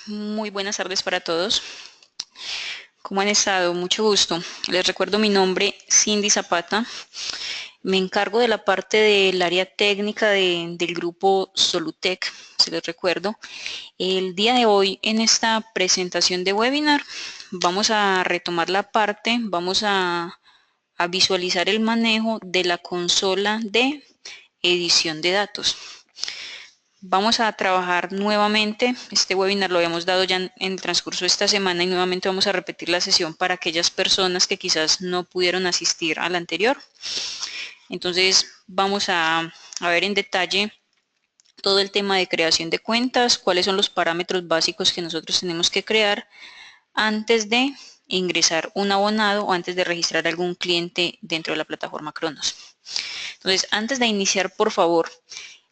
Muy buenas tardes para todos. ¿Cómo han estado? Mucho gusto. Les recuerdo mi nombre, Cindy Zapata. Me encargo de la parte del área técnica del grupo Solutec, se les recuerdo. El día de hoy, en esta presentación de webinar, vamos a retomar la parte, vamos a visualizar el manejo de la consola de edición de datos. Vamos a trabajar nuevamente, este webinar lo habíamos dado ya en el transcurso de esta semana y nuevamente vamos a repetir la sesión para aquellas personas que quizás no pudieron asistir a la anterior. Entonces vamos a ver en detalle todo el tema de creación de cuentas, cuáles son los parámetros básicos que nosotros tenemos que crear antes de ingresar un abonado o antes de registrar algún cliente dentro de la plataforma Cronos. Entonces, antes de iniciar, por favor,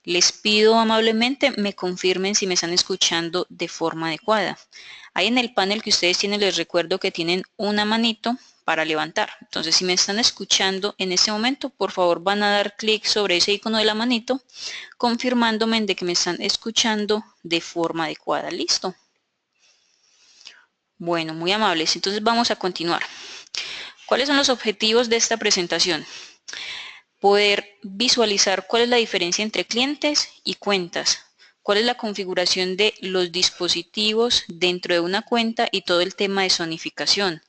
les pido amablemente me confirmen si me están escuchando de forma adecuada. Ahí en el panel que ustedes tienen les recuerdo que tienen una manito para levantar. Entonces, si me están escuchando en este momento, por favor van a dar clic sobre ese icono de la manito, confirmándome de que me están escuchando de forma adecuada. ¿Listo? Bueno, muy amables. Entonces vamos a continuar. ¿Cuáles son los objetivos de esta presentación? Poder visualizar cuál es la diferencia entre clientes y cuentas, cuál es la configuración de los dispositivos dentro de una cuenta y todo el tema de zonificación,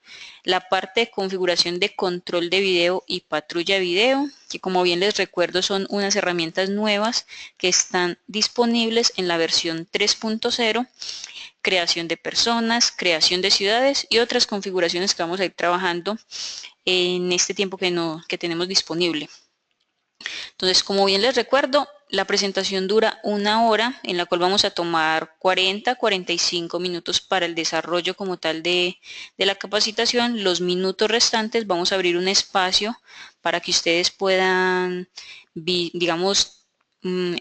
la parte de configuración de control de video y patrulla de video, que como bien les recuerdo son unas herramientas nuevas que están disponibles en la versión 3.0, creación de personas, creación de ciudades y otras configuraciones que vamos a ir trabajando en este tiempo que tenemos disponible. Entonces, como bien les recuerdo, la presentación dura 1 hora, en la cual vamos a tomar 40-45 minutos para el desarrollo como tal de la capacitación. Los minutos restantes vamos a abrir un espacio para que ustedes puedan, digamos,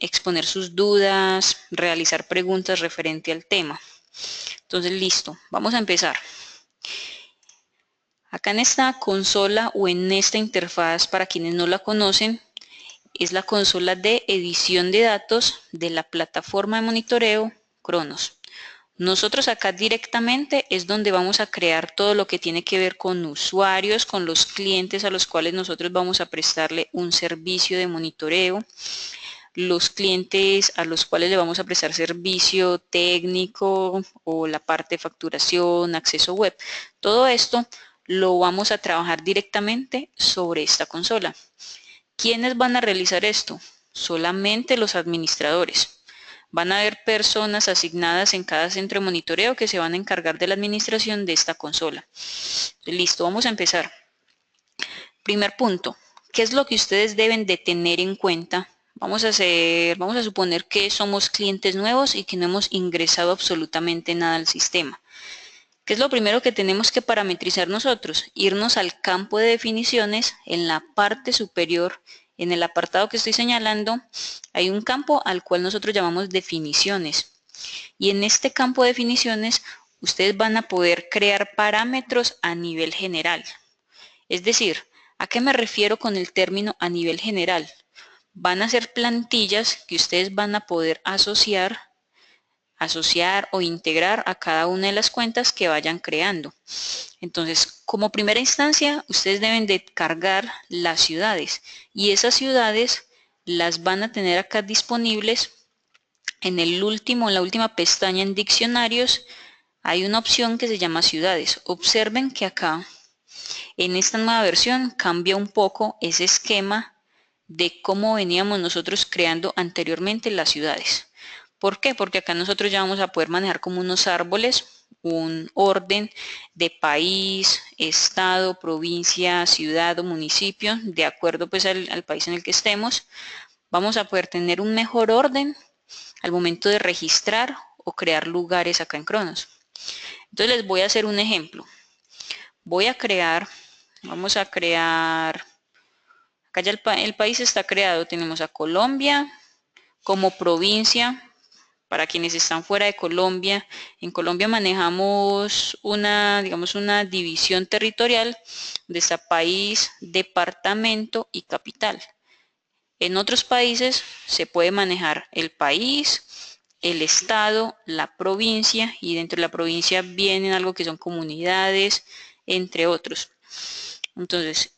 exponer sus dudas, realizar preguntas referente al tema. Entonces, listo, vamos a empezar. Acá en esta consola o en esta interfaz, para quienes no la conocen, es la consola de edición de datos de la plataforma de monitoreo Cronos. Nosotros acá directamente es donde vamos a crear todo lo que tiene que ver con usuarios, con los clientes a los cuales nosotros vamos a prestarle un servicio de monitoreo, los clientes a los cuales le vamos a prestar servicio técnico o la parte de facturación, acceso web. Todo esto lo vamos a trabajar directamente sobre esta consola. ¿Quiénes van a realizar esto? Solamente los administradores. Van a haber personas asignadas en cada centro de monitoreo que se van a encargar de la administración de esta consola. Listo, vamos a empezar. Primer punto, ¿qué es lo que ustedes deben de tener en cuenta? Vamos a suponer que somos clientes nuevos y que no hemos ingresado absolutamente nada al sistema. ¿Qué es lo primero que tenemos que parametrizar nosotros? Irnos al campo de definiciones en la parte superior, en el apartado que estoy señalando, hay un campo al cual nosotros llamamos definiciones. Y en este campo de definiciones, ustedes van a poder crear parámetros a nivel general. Es decir, ¿a qué me refiero con el término a nivel general? Van a ser plantillas que ustedes van a poder asociar o integrar a cada una de las cuentas que vayan creando. Entonces, como primera instancia, ustedes deben de cargar las ciudades y esas ciudades las van a tener acá disponibles en la última pestaña en diccionarios. Hay una opción que se llama ciudades. Observen que acá en esta nueva versión cambia un poco ese esquema de cómo veníamos nosotros creando anteriormente las ciudades. ¿Por qué? Porque acá nosotros ya vamos a poder manejar como unos árboles, un orden de país, estado, provincia, ciudad o municipio, de acuerdo pues al país en el que estemos. Vamos a poder tener un mejor orden al momento de registrar o crear lugares acá en Cronos. Entonces les voy a hacer un ejemplo. Vamos a crear, acá ya el país está creado, tenemos a Colombia como provincia. Para quienes están fuera de Colombia, en Colombia manejamos digamos, una división territorial de esta país, departamento y capital. En otros países se puede manejar el país, el estado, la provincia, y dentro de la provincia vienen algo que son comunidades, entre otros. Entonces,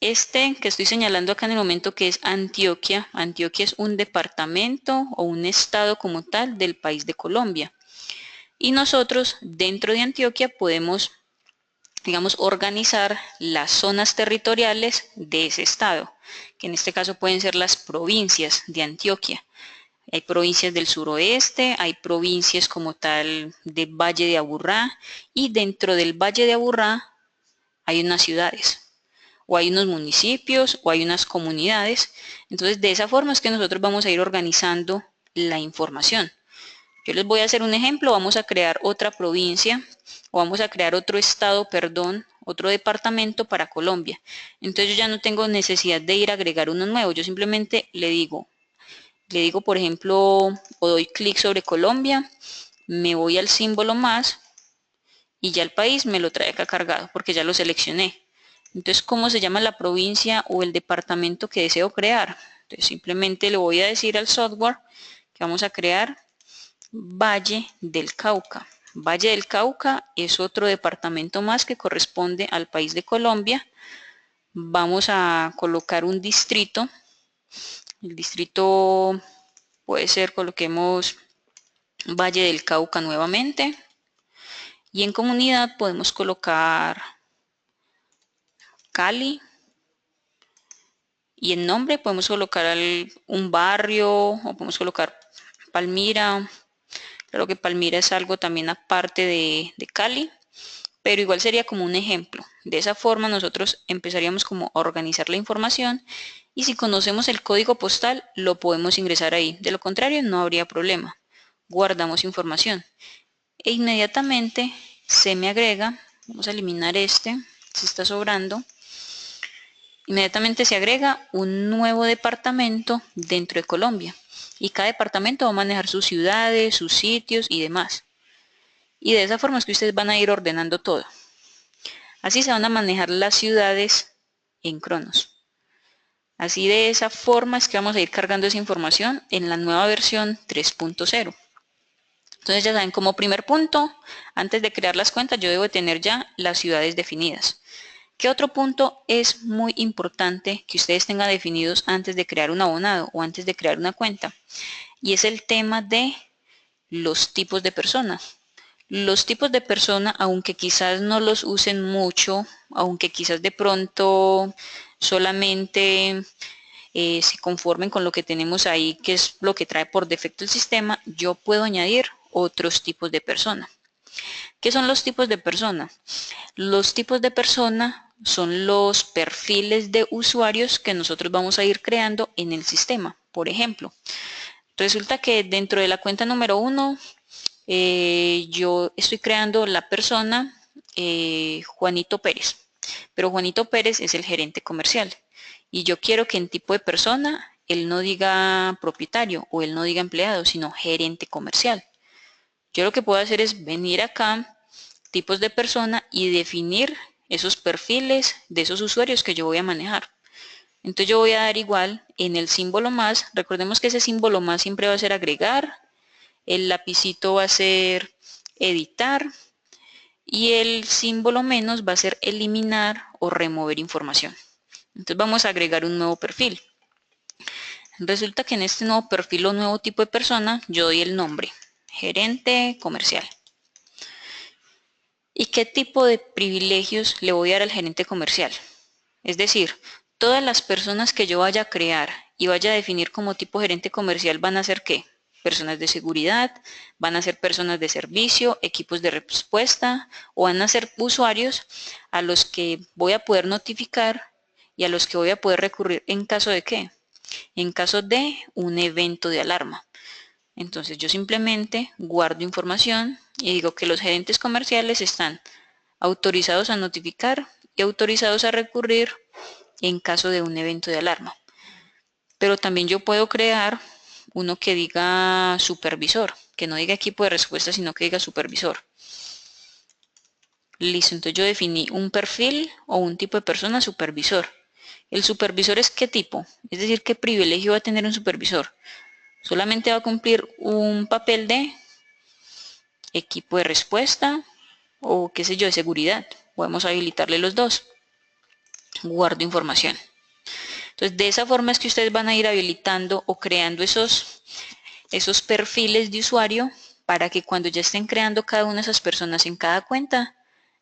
este que estoy señalando acá en el momento, que es Antioquia, Antioquia es un departamento o un estado como tal del país de Colombia. Y nosotros dentro de Antioquia podemos, digamos, organizar las zonas territoriales de ese estado, que en este caso pueden ser las provincias de Antioquia. Hay provincias del suroeste, hay provincias como tal de Valle de Aburrá, y dentro del Valle de Aburrá hay unas ciudades, o hay unos municipios, o hay unas comunidades. Entonces, de esa forma es que nosotros vamos a ir organizando la información. Yo les voy a hacer un ejemplo. Vamos a crear otra provincia, o vamos a crear otro estado, perdón, otro departamento para Colombia. Entonces yo ya no tengo necesidad de ir a agregar uno nuevo. Yo simplemente le digo, por ejemplo, o doy clic sobre Colombia, me voy al símbolo más y ya el país me lo trae acá cargado porque ya lo seleccioné. Entonces, ¿cómo se llama la provincia o el departamento que deseo crear? Entonces, simplemente le voy a decir al software que vamos a crear Valle del Cauca. Valle del Cauca es otro departamento más que corresponde al país de Colombia. Vamos a colocar un distrito. El distrito puede ser, coloquemos Valle del Cauca nuevamente. Y en comunidad podemos colocar Cali. Y en nombre podemos colocar un barrio, o podemos colocar Palmira. Claro que Palmira es algo también aparte de Cali, pero igual sería como un ejemplo. De esa forma nosotros empezaríamos como a organizar la información, y si conocemos el código postal lo podemos ingresar ahí. De lo contrario no habría problema. Guardamos información e inmediatamente se me agrega, vamos a eliminar este, si está sobrando, inmediatamente se agrega un nuevo departamento dentro de Colombia, y cada departamento va a manejar sus ciudades, sus sitios y demás. Y de esa forma es que ustedes van a ir ordenando todo. Así se van a manejar las ciudades en Cronos. Así, de esa forma es que vamos a ir cargando esa información en la nueva versión 3.0. Entonces ya saben, como primer punto, antes de crear las cuentas yo debo tener ya las ciudades definidas. ¿Qué otro punto es muy importante que ustedes tengan definidos antes de crear un abonado o antes de crear una cuenta? Y es el tema de los tipos de personas. Los tipos de persona, aunque quizás no los usen mucho, aunque quizás de pronto solamente se conformen con lo que tenemos ahí, que es lo que trae por defecto el sistema, yo puedo añadir otros tipos de persona. ¿Qué son los tipos de persona? Los tipos de persona son los perfiles de usuarios que nosotros vamos a ir creando en el sistema. Por ejemplo, resulta que dentro de la cuenta número 1, yo estoy creando la persona Juanito Pérez, pero Juanito Pérez es el gerente comercial y yo quiero que en tipo de persona él no diga propietario o él no diga empleado, sino gerente comercial. Yo lo que puedo hacer es venir acá, tipos de persona, y definir esos perfiles de esos usuarios que yo voy a manejar. Entonces yo voy a dar igual en el símbolo más. Recordemos que ese símbolo más siempre va a ser agregar, el lapicito va a ser editar y el símbolo menos va a ser eliminar o remover información. Entonces vamos a agregar un nuevo perfil. Resulta que en este nuevo perfil o nuevo tipo de persona yo doy el nombre, gerente comercial. ¿Y qué tipo de privilegios le voy a dar al gerente comercial? Es decir, todas las personas que yo vaya a crear y vaya a definir como tipo gerente comercial van a ser ¿qué? Personas de seguridad, van a ser personas de servicio, equipos de respuesta, o van a ser usuarios a los que voy a poder notificar y a los que voy a poder recurrir en caso de ¿qué? En caso de un evento de alarma. Entonces yo simplemente guardo información y digo que los gerentes comerciales están autorizados a notificar y autorizados a recurrir en caso de un evento de alarma. Pero también yo puedo crear uno que diga supervisor, que no diga equipo de respuesta, sino que diga supervisor. Listo, entonces yo definí un perfil o un tipo de persona supervisor. ¿El supervisor es qué tipo? Es decir, ¿qué privilegio va a tener un supervisor? Solamente va a cumplir un papel de equipo de respuesta o qué sé yo, de seguridad. Podemos habilitarle los dos. Guardo información. Entonces, de esa forma es que ustedes van a ir habilitando o creando esos perfiles de usuario para que cuando ya estén creando cada una de esas personas en cada cuenta,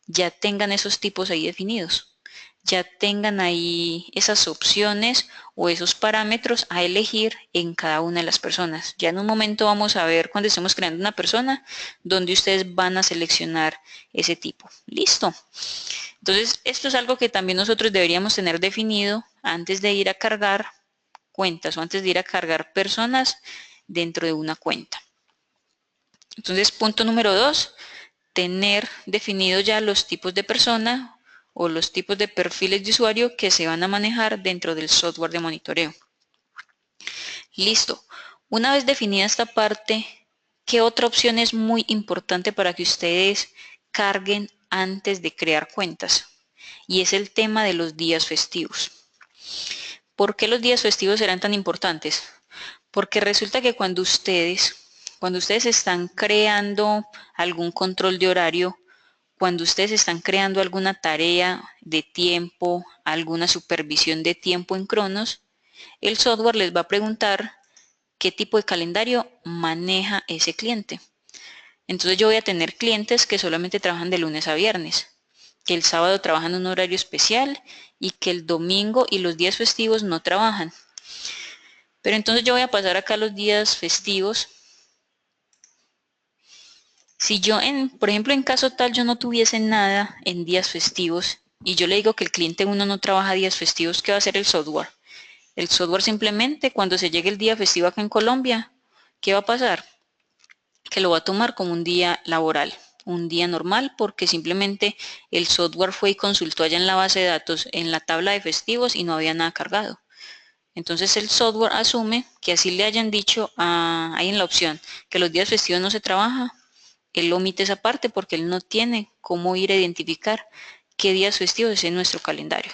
ya tengan esos tipos ahí definidos. Ya tengan ahí esas opciones o esos parámetros a elegir en cada una de las personas. Ya en un momento vamos a ver cuando estemos creando una persona donde ustedes van a seleccionar ese tipo. Listo. Entonces, esto es algo que también nosotros deberíamos tener definido antes de ir a cargar cuentas o antes de ir a cargar personas dentro de una cuenta. Entonces, punto número 2, tener definidos ya los tipos de persona o los tipos de perfiles de usuario que se van a manejar dentro del software de monitoreo. Listo. Una vez definida esta parte, ¿qué otra opción es muy importante para que ustedes carguen antes de crear cuentas? Y es el tema de los días festivos. ¿Por qué los días festivos serán tan importantes? Porque resulta que cuando ustedes están creando algún control de horario, cuando ustedes están creando alguna tarea de tiempo, alguna supervisión de tiempo en Cronos, el software les va a preguntar qué tipo de calendario maneja ese cliente. Entonces yo voy a tener clientes que solamente trabajan de lunes a viernes, que el sábado trabajan un horario especial y que el domingo y los días festivos no trabajan. Pero entonces yo voy a pasar acá los días festivos. Si yo, por ejemplo, en caso tal yo no tuviese nada en días festivos y yo le digo que el cliente 1 no trabaja días festivos, ¿qué va a hacer el software? El software simplemente cuando se llegue el día festivo acá en Colombia, ¿qué va a pasar? Que lo va a tomar como un día laboral, un día normal, porque simplemente el software fue y consultó allá en la base de datos, en la tabla de festivos y no había nada cargado. Entonces el software asume que así le hayan dicho ahí en la opción que los días festivos no se trabaja, él omite esa parte porque él no tiene cómo ir a identificar qué días festivos es en nuestro calendario.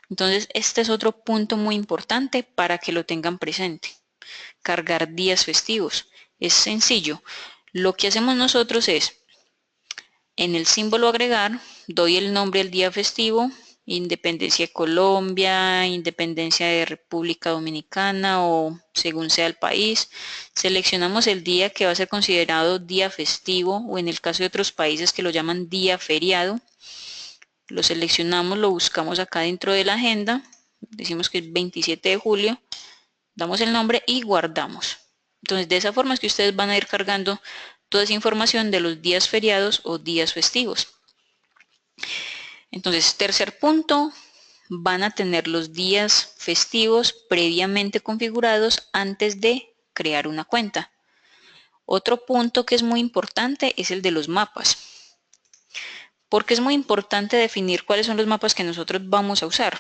Entonces este es otro punto muy importante para que lo tengan presente. Cargar días festivos. Es sencillo. Lo que hacemos nosotros es, en el símbolo agregar, doy el nombre del día festivo, Independencia de Colombia, Independencia de República Dominicana o según sea el país. Seleccionamos el día que va a ser considerado día festivo o en el caso de otros países que lo llaman día feriado. Lo seleccionamos, lo buscamos acá dentro de la agenda, decimos que es 27 de julio, damos el nombre y guardamos. Entonces de esa forma es que ustedes van a ir cargando toda esa información de los días feriados o días festivos. Entonces, tercer punto, van a tener los días festivos previamente configurados antes de crear una cuenta. Otro punto que es muy importante es el de los mapas. Porque es muy importante definir cuáles son los mapas que nosotros vamos a usar.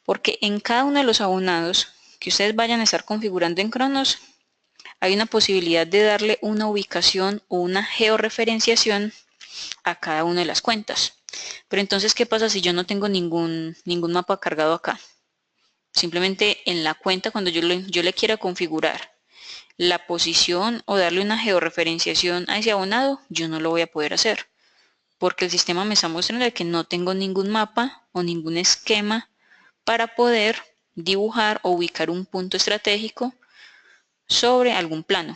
Porque en cada uno de los abonados que ustedes vayan a estar configurando en Cronos, hay una posibilidad de darle una ubicación o una georreferenciación a cada una de las cuentas. Pero entonces, ¿qué pasa si yo no tengo ningún mapa cargado acá? Simplemente en la cuenta, cuando yo le quiera configurar la posición o darle una georreferenciación a ese abonado, yo no lo voy a poder hacer. Porque el sistema me está mostrando que no tengo ningún mapa o ningún esquema para poder dibujar o ubicar un punto estratégico sobre algún plano.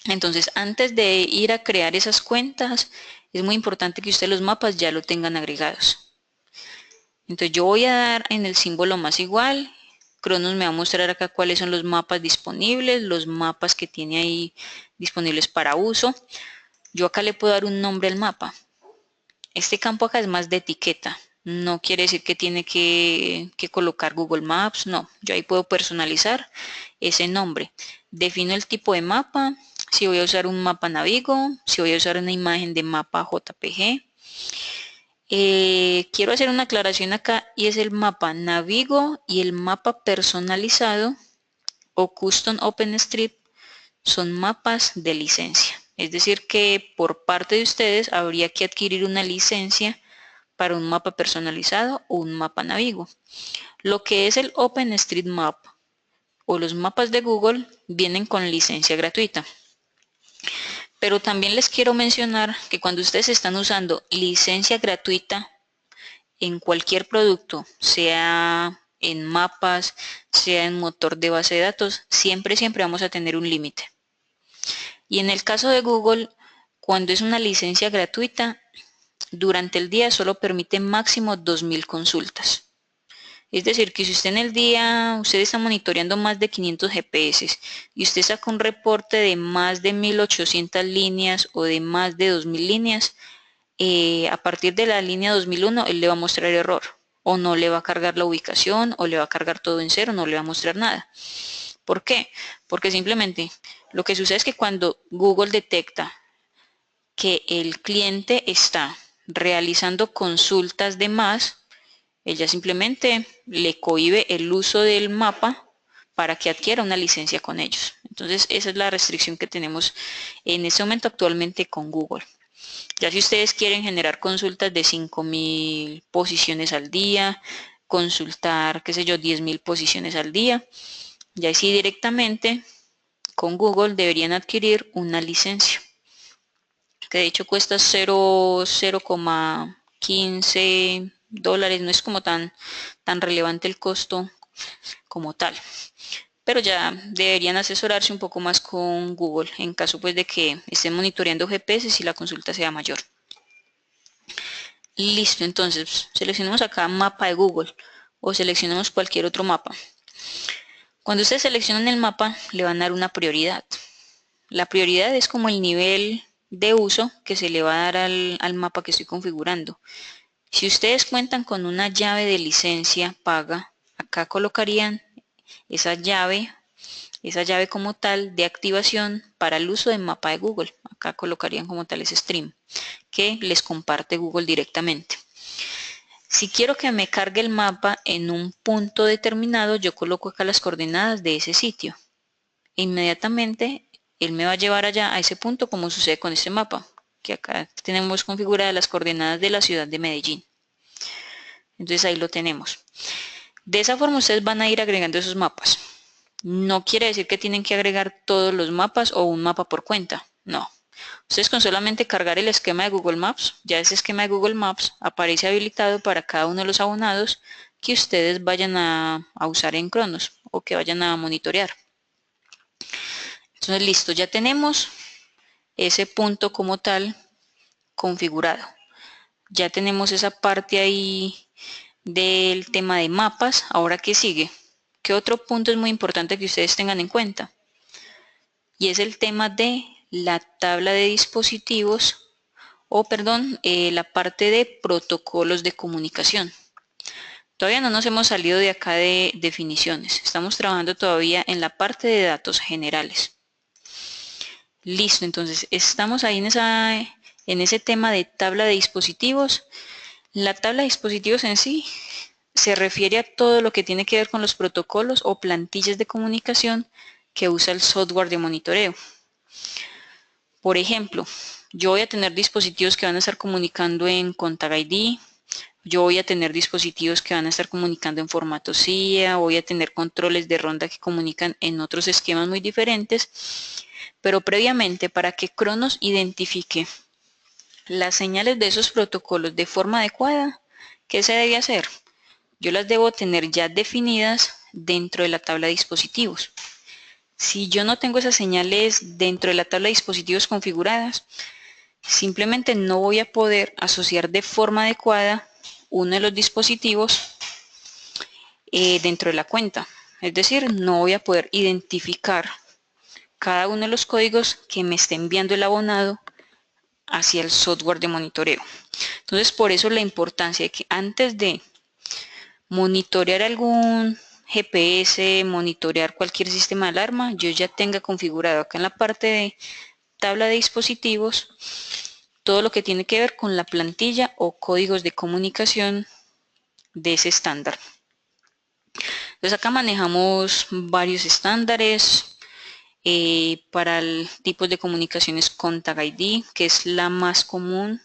Entonces, antes de ir a crear esas cuentas, es muy importante que ustedes los mapas ya lo tengan agregados. Entonces, yo voy a dar en el símbolo más igual. Cronos me va a mostrar acá cuáles son los mapas disponibles, los mapas que tiene ahí disponibles para uso. Yo acá le puedo dar un nombre al mapa. Este campo acá es más de etiqueta. No quiere decir que tiene que colocar Google Maps, no. Yo ahí puedo personalizar ese nombre. Defino el tipo de mapa, si voy a usar un mapa Navigo, si voy a usar una imagen de mapa JPG. Quiero hacer una aclaración acá y es el mapa Navigo y el mapa personalizado o Custom OpenStreetMap son mapas de licencia. Es decir que por parte de ustedes habría que adquirir una licencia para un mapa personalizado o un mapa Navigo. Lo que es el OpenStreetMap o los mapas de Google vienen con licencia gratuita. Pero también les quiero mencionar que cuando ustedes están usando licencia gratuita en cualquier producto, sea en mapas, sea en motor de base de datos, siempre vamos a tener un límite. Y en el caso de Google, cuando es una licencia gratuita, durante el día solo permite máximo 2000 consultas. Es decir, que si usted en el día, usted está monitoreando más de 500 GPS y usted saca un reporte de más de 1800 líneas o de más de 2000 líneas, a partir de la línea 2001 él le va a mostrar error, o no le va a cargar la ubicación, o le va a cargar todo en cero, no le va a mostrar nada. ¿Por qué? Porque simplemente lo que sucede es que cuando Google detecta que el cliente está realizando consultas de más, ella simplemente le cohíbe el uso del mapa para que adquiera una licencia con ellos. Entonces esa es la restricción que tenemos en este momento actualmente con Google. Ya si ustedes quieren generar consultas de 5000 posiciones al día, consultar, qué sé yo, 10.000 posiciones al día, ya sí directamente con Google deberían adquirir una licencia, que de hecho cuesta 0,15 dólares, no es como tan relevante el costo como tal. Pero ya deberían asesorarse un poco más con Google en caso pues de que estén monitoreando GPS y la consulta sea mayor. Listo, entonces seleccionemos acá mapa de Google o seleccionemos cualquier otro mapa. Cuando ustedes seleccionan el mapa le van a dar una prioridad. La prioridad es como el nivel de uso que se le va a dar al mapa que estoy configurando. Si ustedes cuentan con una llave de licencia paga, acá colocarían esa llave como tal de activación para el uso del mapa de Google. Acá colocarían como tal ese stream que les comparte Google directamente. Si quiero que me cargue el mapa en un punto determinado, yo coloco acá las coordenadas de ese sitio. Inmediatamente él me va a llevar allá a ese punto, como sucede con este mapa, que acá tenemos configuradas las coordenadas de la ciudad de Medellín. Entonces ahí lo tenemos. De esa forma ustedes van a ir agregando esos mapas. No quiere decir que tienen que agregar todos los mapas o un mapa por cuenta, no. Ustedes con solamente cargar el esquema de Google Maps, ya ese esquema de Google Maps aparece habilitado para cada uno de los abonados que ustedes vayan a usar en Cronos o que vayan a monitorear. Entonces listo, ya tenemos ese punto como tal configurado. Ya tenemos esa parte ahí del tema de mapas. Ahora, ¿qué sigue? ¿Qué otro punto es muy importante que ustedes tengan en cuenta? Y es el tema de la tabla de dispositivos la parte de protocolos de comunicación. Todavía no nos hemos salido de acá de definiciones. Estamos trabajando todavía en la parte de datos generales. Listo, entonces estamos ahí en ese tema de tabla de dispositivos. La tabla de dispositivos en sí se refiere a todo lo que tiene que ver con los protocolos o plantillas de comunicación que usa el software de monitoreo. Por ejemplo, yo voy a tener dispositivos que van a estar comunicando en Contact ID, yo voy a tener dispositivos que van a estar comunicando en formato CIA, voy a tener controles de ronda que comunican en otros esquemas muy diferentes, pero previamente para que Cronos identifique las señales de esos protocolos de forma adecuada, ¿qué se debe hacer? Yo las debo tener ya definidas dentro de la tabla de dispositivos. Si yo no tengo esas señales dentro de la tabla de dispositivos configuradas, simplemente no voy a poder asociar de forma adecuada uno de los dispositivos dentro de la cuenta. Es decir, no voy a poder identificar cada uno de los códigos que me esté enviando el abonado hacia el software de monitoreo. Entonces, por eso la importancia de que antes de monitorear algún GPS, monitorear cualquier sistema de alarma, yo ya tenga configurado acá en la parte de tabla de dispositivos todo lo que tiene que ver con la plantilla o códigos de comunicación de ese estándar. Entonces acá manejamos varios estándares para el tipo de comunicaciones Contact ID, que es la más común.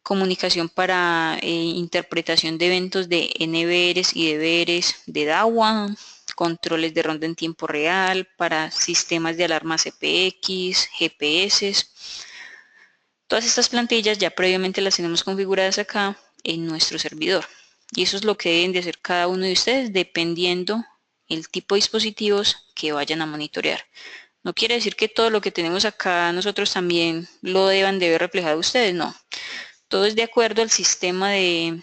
Comunicación para interpretación de eventos de NVRs y DVRs de DAWA, controles de ronda en tiempo real, para sistemas de alarma CPX, GPS. Todas estas plantillas ya previamente las tenemos configuradas acá en nuestro servidor. Y eso es lo que deben de hacer cada uno de ustedes dependiendo el tipo de dispositivos que vayan a monitorear. No quiere decir que todo lo que tenemos acá nosotros también lo deban de ver reflejado ustedes, no. Todo es de acuerdo al sistema de,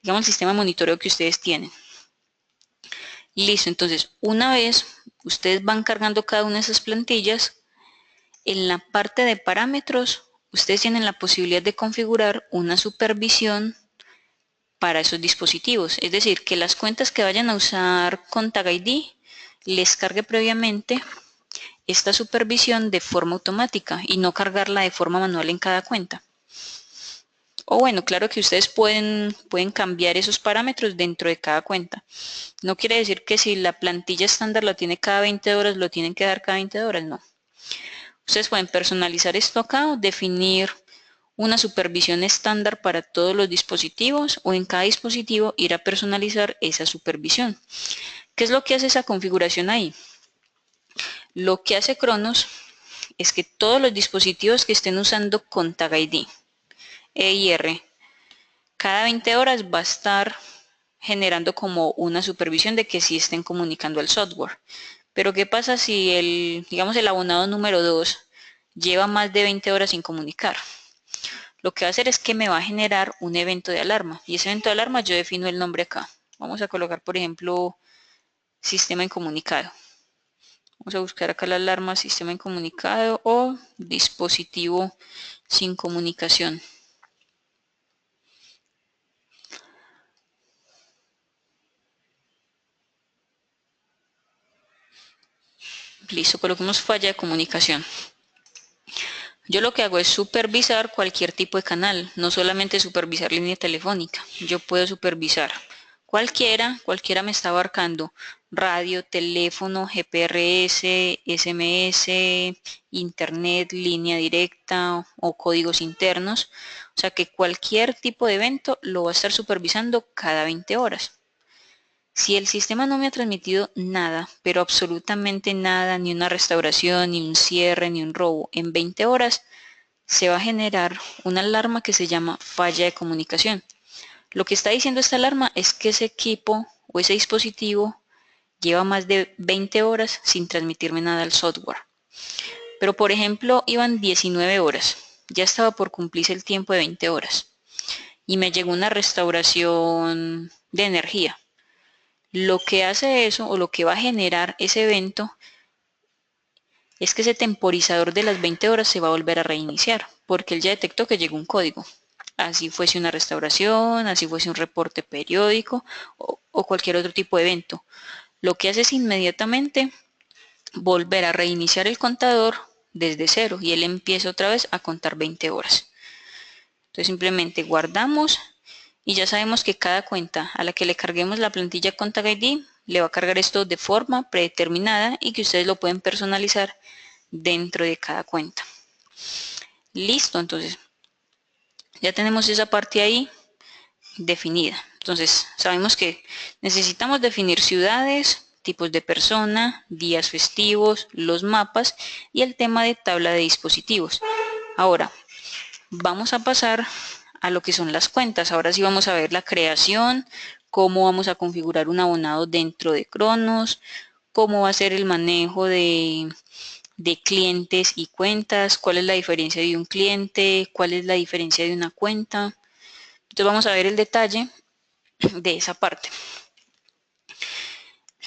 digamos, el sistema de monitoreo que ustedes tienen. Listo, entonces una vez ustedes van cargando cada una de esas plantillas, en la parte de parámetros ustedes tienen la posibilidad de configurar una supervisión para esos dispositivos. Es decir, que las cuentas que vayan a usar con Tag ID les cargue previamente esta supervisión de forma automática y no cargarla de forma manual en cada cuenta. O bueno, claro que ustedes pueden cambiar esos parámetros dentro de cada cuenta. No quiere decir que si la plantilla estándar la tiene cada 20 horas, lo tienen que dar cada 20 horas, no. Ustedes pueden personalizar esto acá o definir una supervisión estándar para todos los dispositivos o en cada dispositivo ir a personalizar esa supervisión. ¿Qué es lo que hace esa configuración ahí? Lo que hace Cronos es que todos los dispositivos que estén usando con Tag ID EIR, cada 20 horas va a estar generando como una supervisión de que sí estén comunicando al software. Pero ¿qué pasa si digamos, el abonado número 2 lleva más de 20 horas sin comunicar? Lo que va a hacer es que me va a generar un evento de alarma. Y ese evento de alarma yo defino el nombre acá. Vamos a colocar, por ejemplo, sistema incomunicado. Vamos a buscar acá la alarma sistema incomunicado o dispositivo sin comunicación. Listo, coloquemos falla de comunicación. Yo lo que hago es supervisar cualquier tipo de canal, no solamente supervisar línea telefónica. Yo puedo supervisar cualquiera me está abarcando radio, teléfono, GPRS, SMS, internet, línea directa o códigos internos. O sea que cualquier tipo de evento lo va a estar supervisando cada 20 horas. Si el sistema no me ha transmitido nada, pero absolutamente nada, ni una restauración, ni un cierre, ni un robo, en 20 horas, se va a generar una alarma que se llama falla de comunicación. Lo que está diciendo esta alarma es que ese equipo o ese dispositivo lleva más de 20 horas sin transmitirme nada al software. Pero por ejemplo, iban 19 horas, ya estaba por cumplirse el tiempo de 20 horas y me llegó una restauración de energía. Lo que hace eso o lo que va a generar ese evento es que ese temporizador de las 20 horas se va a volver a reiniciar porque él ya detectó que llegó un código. Así fuese una restauración, así fuese un reporte periódico o cualquier otro tipo de evento. Lo que hace es inmediatamente volver a reiniciar el contador desde cero y él empieza otra vez a contar 20 horas. Entonces simplemente guardamos y ya sabemos que cada cuenta a la que le carguemos la plantilla con Tag ID le va a cargar esto de forma predeterminada y que ustedes lo pueden personalizar dentro de cada cuenta. Listo, entonces ya tenemos esa parte ahí definida. Entonces sabemos que necesitamos definir ciudades, tipos de persona, días festivos, los mapas y el tema de tabla de dispositivos. Ahora vamos a pasar a lo que son las cuentas. Ahora sí vamos a ver la creación, cómo vamos a configurar un abonado dentro de Cronos, cómo va a ser el manejo de clientes y cuentas, cuál es la diferencia de un cliente, cuál es la diferencia de una cuenta. Entonces vamos a ver el detalle de esa parte.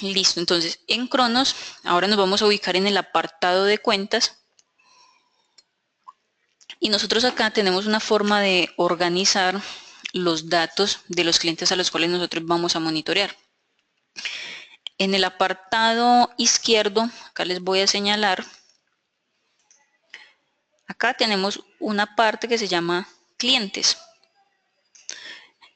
Listo, entonces en Cronos ahora nos vamos a ubicar en el apartado de cuentas y nosotros acá tenemos una forma de organizar los datos de los clientes a los cuales nosotros vamos a monitorear. En el apartado izquierdo, acá les voy a señalar, acá tenemos una parte que se llama clientes.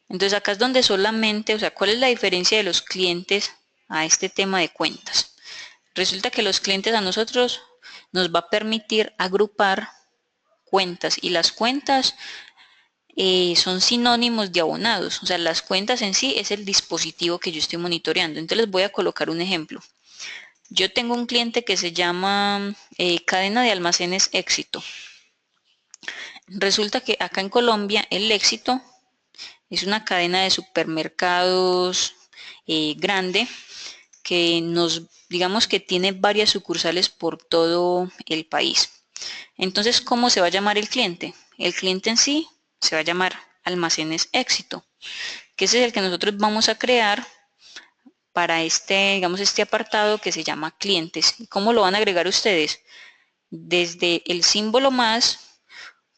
Entonces acá es donde solamente, o sea, ¿cuál es la diferencia de los clientes a este tema de cuentas? Resulta que los clientes a nosotros nos va a permitir agrupar cuentas y las cuentas son sinónimos de abonados. O sea, las cuentas en sí es el dispositivo que yo estoy monitoreando. Entonces les voy a colocar un ejemplo. Yo tengo un cliente que se llama Cadena de Almacenes Éxito. Resulta que acá en Colombia el Éxito es una cadena de supermercados grande que digamos que tiene varias sucursales por todo el país. Entonces, ¿cómo se va a llamar el cliente? El cliente en sí se va a llamar Almacenes Éxito, que ese es el que nosotros vamos a crear para digamos, este apartado que se llama clientes. ¿Cómo lo van a agregar ustedes? Desde el símbolo más,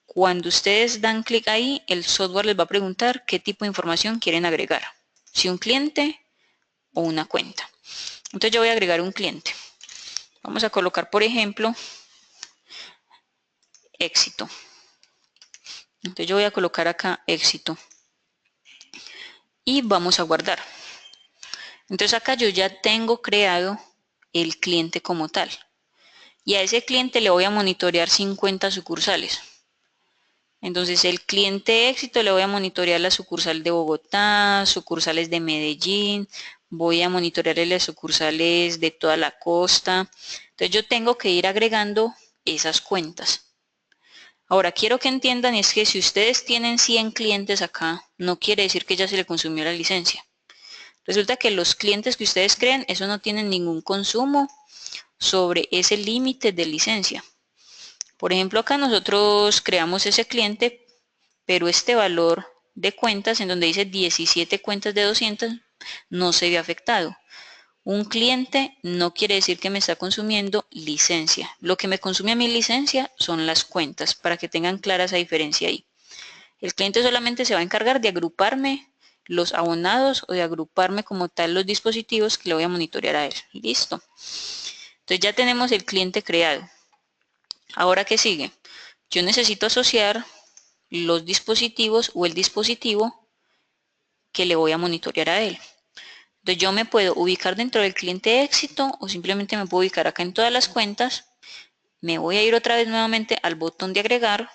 cuando ustedes dan clic ahí, el software les va a preguntar qué tipo de información quieren agregar. Si un cliente o una cuenta. Entonces yo voy a agregar un cliente. Vamos a colocar, por ejemplo, éxito. Entonces yo voy a colocar acá éxito. Y vamos a guardar. Entonces acá yo ya tengo creado el cliente como tal. Y a ese cliente le voy a monitorear 50 sucursales. Entonces el cliente éxito le voy a monitorear la sucursal de Bogotá, sucursales de Medellín, voy a monitorear las sucursales de toda la costa. Entonces yo tengo que ir agregando esas cuentas. Ahora quiero que entiendan es que si ustedes tienen 100 clientes acá, no quiere decir que ya se le consumió la licencia. Resulta que los clientes que ustedes creen, eso no tienen ningún consumo sobre ese límite de licencia. Por ejemplo, acá nosotros creamos ese cliente, pero este valor de cuentas, en donde dice 17 cuentas de 200, no se ve afectado. Un cliente no quiere decir que me está consumiendo licencia. Lo que me consume a mi licencia son las cuentas, para que tengan clara esa diferencia ahí. El cliente solamente se va a encargar de agruparme los abonados o de agruparme como tal los dispositivos que le voy a monitorear a él. Listo. Entonces ya tenemos el cliente creado. Ahora, ¿qué sigue? Yo necesito asociar los dispositivos o el dispositivo que le voy a monitorear a él. Entonces yo me puedo ubicar dentro del cliente éxito o simplemente me puedo ubicar acá en todas las cuentas. Me voy a ir otra vez nuevamente al botón de agregar.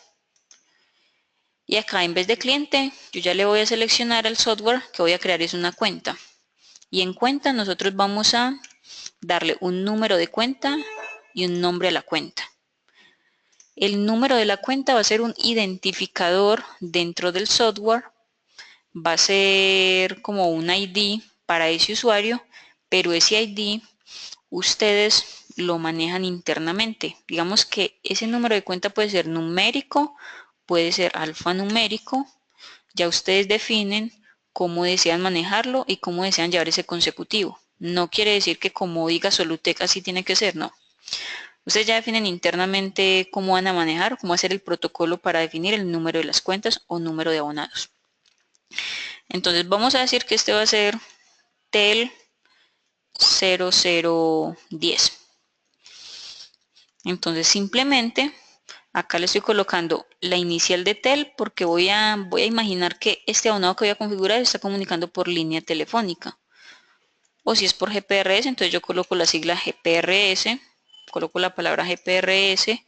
Y acá en vez de cliente, yo ya le voy a seleccionar al software que voy a crear es una cuenta. Y en cuenta nosotros vamos a darle un número de cuenta y un nombre a la cuenta. El número de la cuenta va a ser un identificador dentro del software. Va a ser como un ID para ese usuario, pero ese ID ustedes lo manejan internamente. Digamos que ese número de cuenta puede ser numérico, puede ser alfanumérico. Ya ustedes definen cómo desean manejarlo y cómo desean llevar ese consecutivo. No quiere decir que como diga Solutec así tiene que ser, no. Ustedes ya definen internamente cómo van a manejar, cómo hacer el protocolo para definir el número de las cuentas o número de abonados. Entonces vamos a decir que este va a ser TEL 0010. Entonces simplemente acá le estoy colocando la inicial de TEL porque voy a imaginar que este abonado que voy a configurar está comunicando por línea telefónica. O si es por GPRS, entonces yo coloco la sigla GPRS, coloco la palabra GPRS.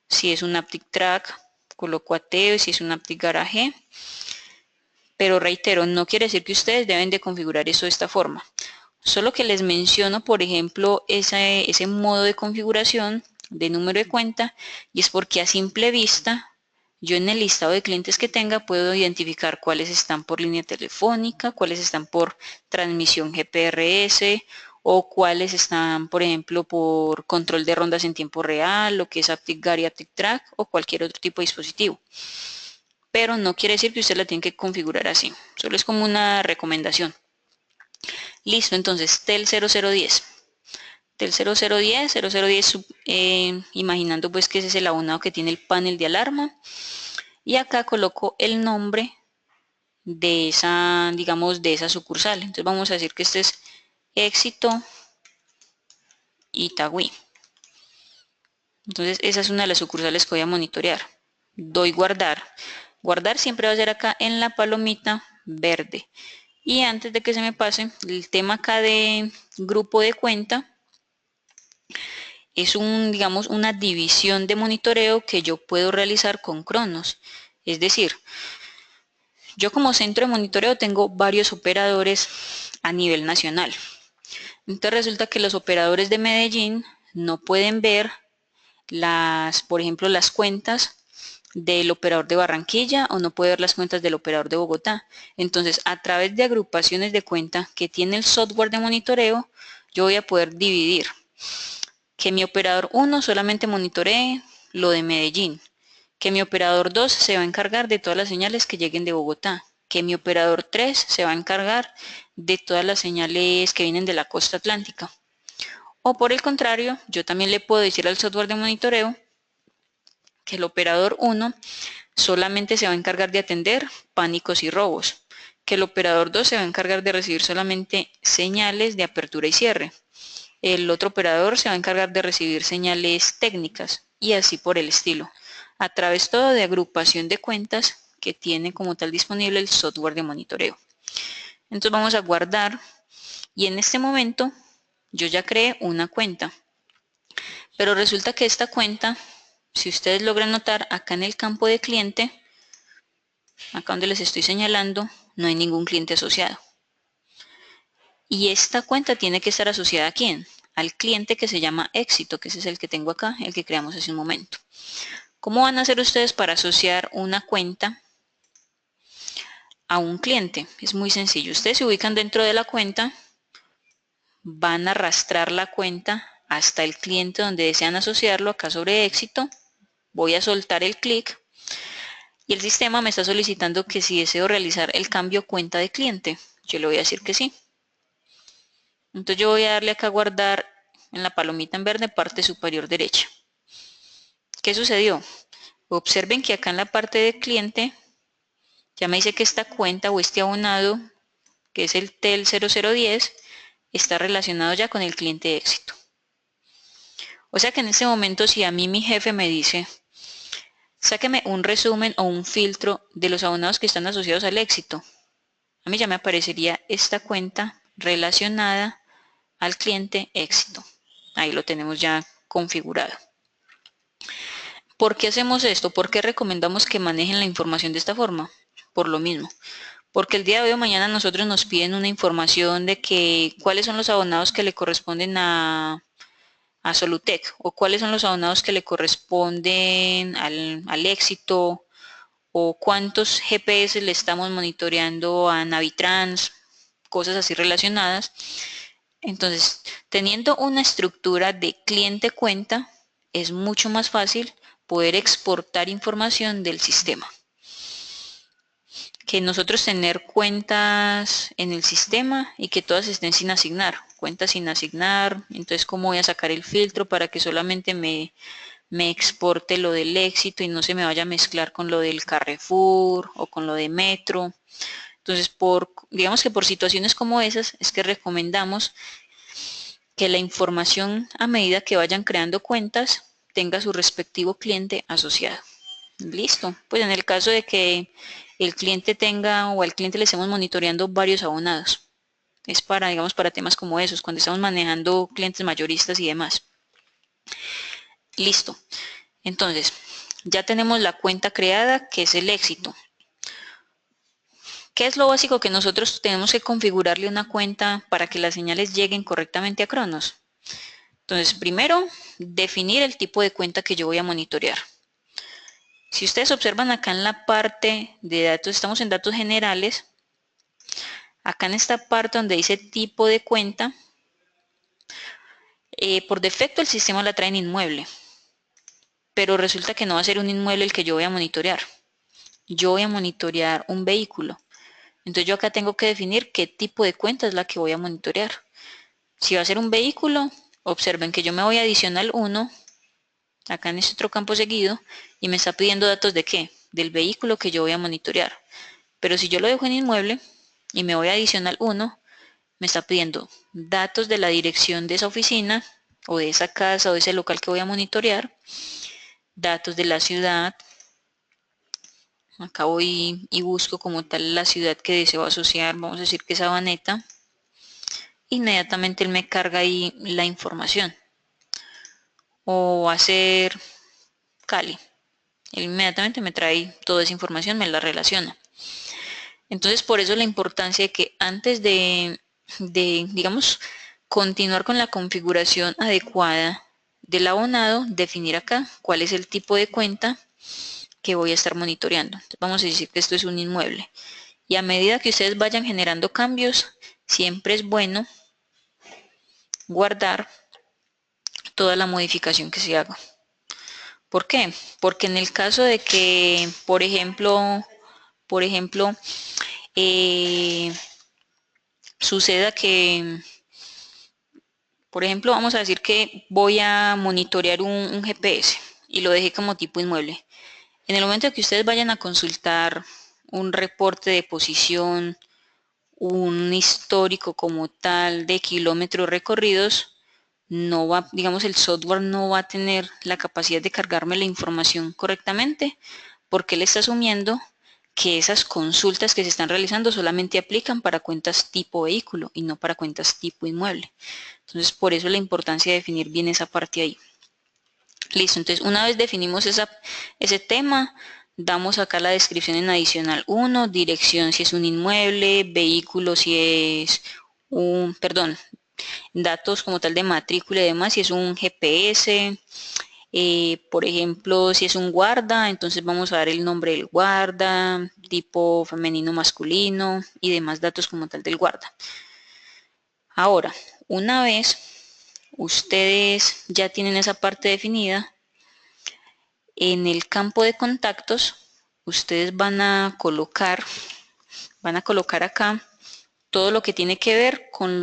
Si es un Aptic Track, coloco Ateo, si es un Aptic Garage. Pero reitero, no quiere decir que ustedes deben de configurar eso de esta forma. Solo que les menciono, por ejemplo, ese modo de configuración de número de cuenta, y es porque a simple vista, yo en el listado de clientes que tenga puedo identificar cuáles están por línea telefónica, cuáles están por transmisión GPRS, o cuáles están, por ejemplo, por control de rondas en tiempo real, lo que es Aptic Gar y Aptic Track, o cualquier otro tipo de dispositivo. Pero no quiere decir que usted la tiene que configurar así, solo es como una recomendación. Listo, entonces TEL 0010. TEL 0010, imaginando pues que ese es el abonado que tiene el panel de alarma. Y acá coloco el nombre de esa, digamos, de esa sucursal. Entonces vamos a decir que este es Éxito Itagüí. Entonces esa es una de las sucursales que voy a monitorear. Doy guardar. Guardar siempre va a ser acá en la palomita verde. Y antes de que se me pase, el tema acá de grupo de cuenta es digamos, una división de monitoreo que yo puedo realizar con Cronos. Es decir, Yo como centro de monitoreo tengo varios operadores a nivel nacional. Entonces resulta que los operadores de Medellín no pueden ver por ejemplo, las cuentas del operador de Barranquilla o no puede ver las cuentas del operador de Bogotá. Entonces, a través de agrupaciones de cuenta que tiene el software de monitoreo, yo voy a poder dividir que mi operador 1 solamente monitoree lo de Medellín, que mi operador 2 se va a encargar de todas las señales que lleguen de Bogotá, que mi operador 3 se va a encargar de todas las señales que vienen de la costa atlántica. O por el contrario, yo también le puedo decir al software de monitoreo que el operador 1 solamente se va a encargar de atender pánicos y robos, que el operador 2 se va a encargar de recibir solamente señales de apertura y cierre, el otro operador se va a encargar de recibir señales técnicas y así por el estilo, a través todo de agrupación de cuentas que tiene como tal disponible el software de monitoreo. Entonces vamos a guardar y en este momento yo ya creé una cuenta, pero resulta que esta cuenta, si ustedes logran notar acá en el campo de cliente, acá donde les estoy señalando, no hay ningún cliente asociado. Y esta cuenta tiene que estar asociada ¿a quién? Al cliente que se llama éxito, que ese es el que tengo acá, el que creamos hace un momento. ¿Cómo van a hacer ustedes para asociar una cuenta a un cliente? Es muy sencillo. Ustedes se ubican dentro de la cuenta, van a arrastrar la cuenta hasta el cliente donde desean asociarlo, acá sobre éxito. Voy a soltar el clic y el sistema me está solicitando que si deseo realizar el cambio cuenta de cliente. Yo le voy a decir que sí. Entonces yo voy a darle acá a guardar en la palomita en verde, parte superior derecha. ¿Qué sucedió? Observen que acá en la parte de cliente ya me dice que esta cuenta o este abonado, que es el TEL 0010, está relacionado ya con el cliente de éxito. O sea que en este momento si a mí mi jefe me dice, sáqueme un resumen o un filtro de los abonados que están asociados al éxito, a mí ya me aparecería esta cuenta relacionada al cliente éxito. Ahí lo tenemos ya configurado. ¿Por qué hacemos esto? ¿Por qué recomendamos que manejen la información de esta forma? Por lo mismo. Porque el día de hoy o mañana nosotros nos piden una información de que cuáles son los abonados que le corresponden a Solutec o cuáles son los abonados que le corresponden al éxito o cuántos GPS le estamos monitoreando a Navitrans, cosas así relacionadas. Entonces, teniendo una estructura de cliente cuenta, es mucho más fácil poder exportar información del sistema. Que nosotros tener cuentas en el sistema y que todas estén sin asignar, cuentas sin asignar, entonces cómo voy a sacar el filtro para que solamente me exporte lo del éxito y no se me vaya a mezclar con lo del Carrefour o con lo de Metro. Entonces, digamos que por situaciones como esas es que recomendamos que la información a medida que vayan creando cuentas tenga su respectivo cliente asociado. Listo. Pues en el caso de que el cliente tenga o al cliente le estemos monitoreando varios abonados. Es para, digamos, para temas como esos, cuando estamos manejando clientes mayoristas y demás. Listo. Entonces, ya tenemos la cuenta creada, que es el éxito. ¿Qué es lo básico que nosotros tenemos que configurarle una cuenta para que las señales lleguen correctamente a Cronos? Entonces, primero, definir el tipo de cuenta que yo voy a monitorear. Si ustedes observan acá en la parte de datos, estamos en datos generales. Acá en esta parte donde dice tipo de cuenta, por defecto el sistema la trae en inmueble, pero resulta que no va a ser un inmueble el que yo voy a monitorear. Yo voy a monitorear un vehículo. Entonces yo acá tengo que definir qué tipo de cuenta es la que voy a monitorear. Si va a ser un vehículo, observen que yo me voy a adicional 1, acá en este otro campo seguido, y me está pidiendo datos de qué, del vehículo que yo voy a monitorear. Pero si yo lo dejo en inmueble y me voy a adicional 1, me está pidiendo datos de la dirección de esa oficina o de esa casa o de ese local que voy a monitorear, datos de la ciudad. Acá voy y busco como tal la ciudad que deseo asociar, vamos a decir que es Sabaneta. Inmediatamente él me carga ahí la información. O va a ser Cali. Él inmediatamente me trae toda esa información, me la relaciona. Entonces, por eso la importancia de que antes digamos, continuar con la configuración adecuada del abonado, definir acá cuál es el tipo de cuenta que voy a estar monitoreando. Entonces, vamos a decir que esto es un inmueble. Y a medida que ustedes vayan generando cambios, siempre es bueno guardar toda la modificación que se haga. ¿Por qué? Porque en el caso de que, por ejemplo, eh, suceda que, por ejemplo, vamos a decir que voy a monitorear un GPS y lo dejé como tipo inmueble. En el momento que ustedes vayan a consultar un reporte de posición, un histórico como tal de kilómetros recorridos, no va, digamos, el software no va a tener la capacidad de cargarme la información correctamente porque él está asumiendo que esas consultas que se están realizando solamente aplican para cuentas tipo vehículo y no para cuentas tipo inmueble. Entonces, por eso la importancia de definir bien esa parte ahí. Listo, entonces una vez definimos ese tema, damos acá la descripción en adicional 1, dirección si es un inmueble, vehículo si es perdón, datos como tal de matrícula y demás, si es un GPS, por ejemplo, si es un guarda, entonces vamos a dar el nombre del guarda, tipo femenino, masculino y demás datos como tal del guarda. Ahora, una vez ustedes ya tienen esa parte definida, en el campo de contactos, ustedes van a colocar acá todo lo que tiene que ver con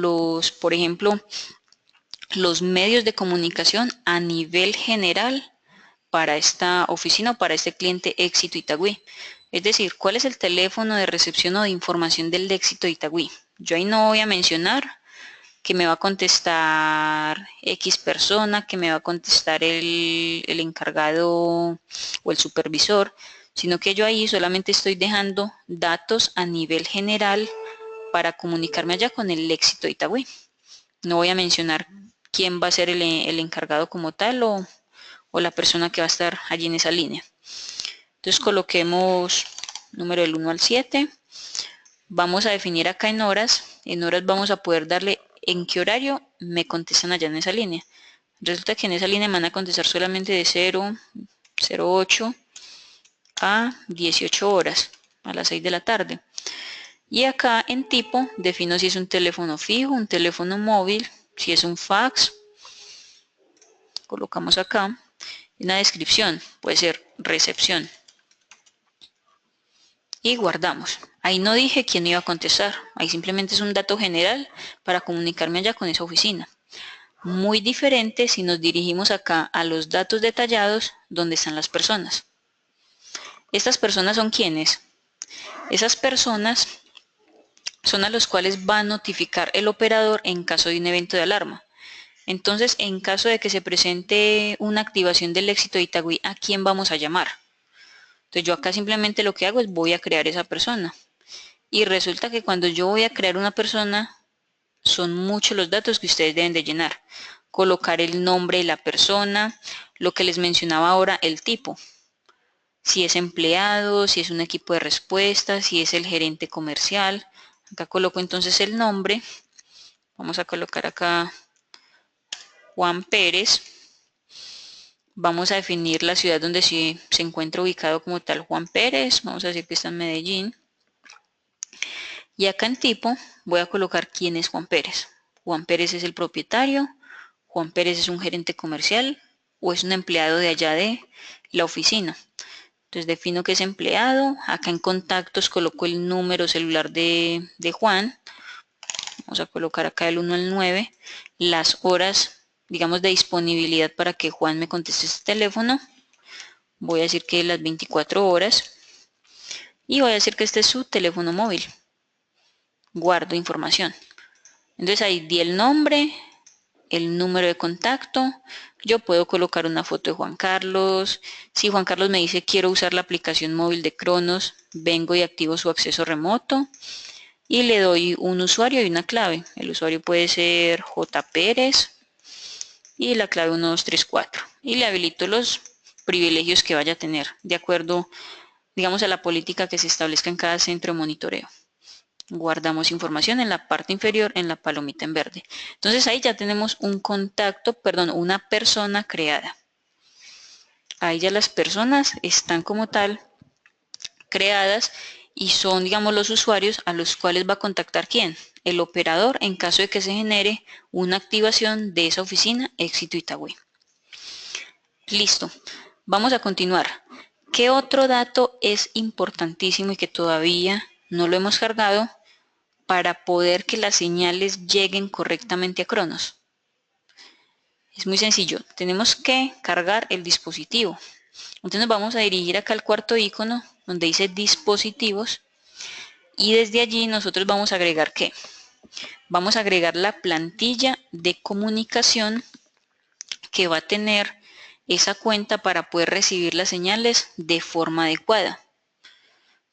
por ejemplo, los medios de comunicación a nivel general para esta oficina o para este cliente Éxito Itagüí. Es decir, cuál es el teléfono de recepción o de información del Éxito Itagüí. Yo ahí no voy a mencionar que me va a contestar X persona, que me va a contestar el encargado o el supervisor, sino que yo ahí solamente estoy dejando datos a nivel general para comunicarme allá con el Éxito Itagüí. No voy a mencionar quién va a ser el encargado como tal o la persona que va a estar allí en esa línea. Entonces coloquemos número del 1 al 7. Vamos a definir acá en horas. En horas vamos a poder darle en qué horario me contestan allá en esa línea. Resulta que en esa línea me van a contestar solamente de 08 a 18 horas, a las 6 de la tarde. Y acá en tipo defino si es un teléfono fijo, un teléfono móvil, si es un fax. Colocamos acá una descripción, puede ser recepción. Y guardamos. Ahí no dije quién iba a contestar, ahí simplemente es un dato general para comunicarme allá con esa oficina. Muy diferente si nos dirigimos acá a los datos detallados donde están las personas. ¿Estas personas son quiénes? Esas personas son a los cuales va a notificar el operador en caso de un evento de alarma. Entonces, en caso de que se presente una activación del Éxito de Itagüí, ¿a quién vamos a llamar? Entonces yo acá simplemente lo que hago es voy a crear esa persona. Y resulta que cuando yo voy a crear una persona, son muchos los datos que ustedes deben de llenar. Colocar el nombre de la persona, lo que les mencionaba ahora, el tipo. Si es empleado, si es un equipo de respuesta, si es el gerente comercial. Acá coloco entonces el nombre. Vamos a colocar acá Juan Pérez. Vamos a definir la ciudad donde se encuentra ubicado como tal Juan Pérez. Vamos a decir que está en Medellín. Y acá en tipo voy a colocar quién es Juan Pérez. Juan Pérez es el propietario. Juan Pérez es un gerente comercial o es un empleado de allá de la oficina. Entonces defino que es empleado. Acá en contactos coloco el número celular de Juan. Vamos a colocar acá el 1 al 9. Las horas, digamos, de disponibilidad para que Juan me conteste este teléfono. Voy a decir que las 24 horas. Y voy a decir que este es su teléfono móvil. Guardo información. Entonces ahí di el nombre, el número de contacto. Yo puedo colocar una foto de Juan Carlos. Si Juan Carlos me dice quiero usar la aplicación móvil de Cronos, vengo y activo su acceso remoto y le doy un usuario y una clave. El usuario puede ser J. Pérez y la clave 1234. Y le habilito los privilegios que vaya a tener de acuerdo digamos, a la política que se establezca en cada centro de monitoreo. Guardamos información en la parte inferior en la palomita en verde. Entonces ahí ya tenemos un contacto, perdón, una persona creada. Ahí ya las personas están como tal creadas y son, digamos, los usuarios a los cuales va a contactar ¿quién? El operador en caso de que se genere una activación de esa oficina Éxito Itagüí. Listo, vamos a continuar. ¿Qué otro dato es importantísimo y que todavía no lo hemos cargado para poder que las señales lleguen correctamente a Cronos? Es muy sencillo, tenemos que cargar el dispositivo. Entonces nos vamos a dirigir acá al cuarto icono donde dice dispositivos y desde allí nosotros vamos a agregar ¿qué? Vamos a agregar la plantilla de comunicación que va a tener esa cuenta para poder recibir las señales de forma adecuada.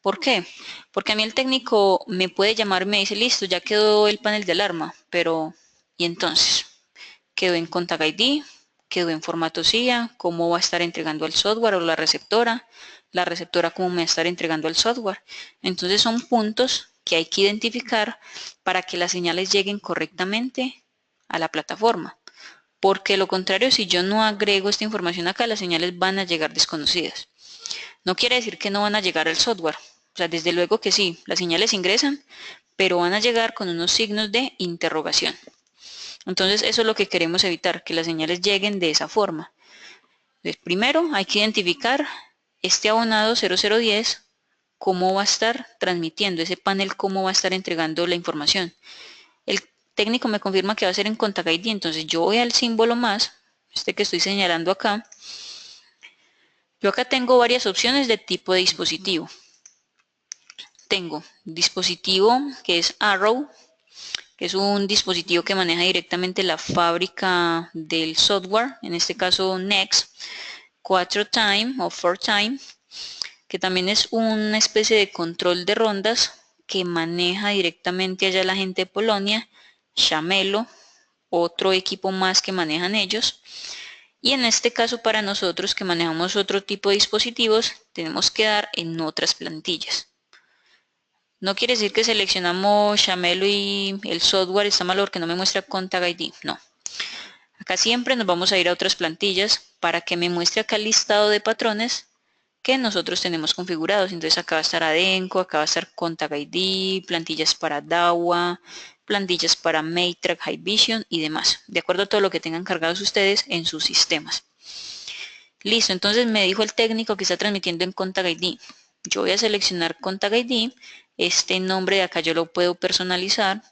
¿Por qué? Porque a mí el técnico me puede llamar y me dice, listo, ya quedó el panel de alarma, pero ¿y entonces? ¿Quedó en Contact ID? ¿Quedó en formato CIA? ¿Cómo va a estar entregando al software o la receptora cómo me va a estar entregando al software? Entonces son puntos que hay que identificar para que las señales lleguen correctamente a la plataforma. Porque lo contrario, si yo no agrego esta información acá, las señales van a llegar desconocidas. No quiere decir que no van a llegar al software. O sea, desde luego que sí, las señales ingresan, pero van a llegar con unos signos de interrogación. Entonces, eso es lo que queremos evitar, que las señales lleguen de esa forma. Entonces, primero hay que identificar este abonado 0010, cómo va a estar transmitiendo ese panel, cómo va a estar entregando la información. El técnico me confirma que va a ser en Contact ID, entonces yo voy al símbolo más, este que estoy señalando acá. Yo acá tengo varias opciones de tipo de dispositivo. Tengo dispositivo que es Arrow, que es un dispositivo que maneja directamente la fábrica del software, en este caso Next, 4Time o 4Time, que también es una especie de control de rondas que maneja directamente allá la gente de Polonia, Shamelo, otro equipo más que manejan ellos. Y en este caso para nosotros que manejamos otro tipo de dispositivos, tenemos que dar en otras plantillas. No quiere decir que seleccionamos Shamelo y el software está mal porque no me muestra Contact ID, no. Acá siempre nos vamos a ir a otras plantillas para que me muestre acá el listado de patrones que nosotros tenemos configurados. Entonces acá va a estar Adenco, acá va a estar Contact ID, plantillas para DAWA, plantillas para Matrax, Hikvision y demás, de acuerdo a todo lo que tengan cargados ustedes en sus sistemas. Listo, entonces me dijo el técnico que está transmitiendo en Contact ID. Yo voy a seleccionar Contact ID, este nombre de acá yo lo puedo personalizar.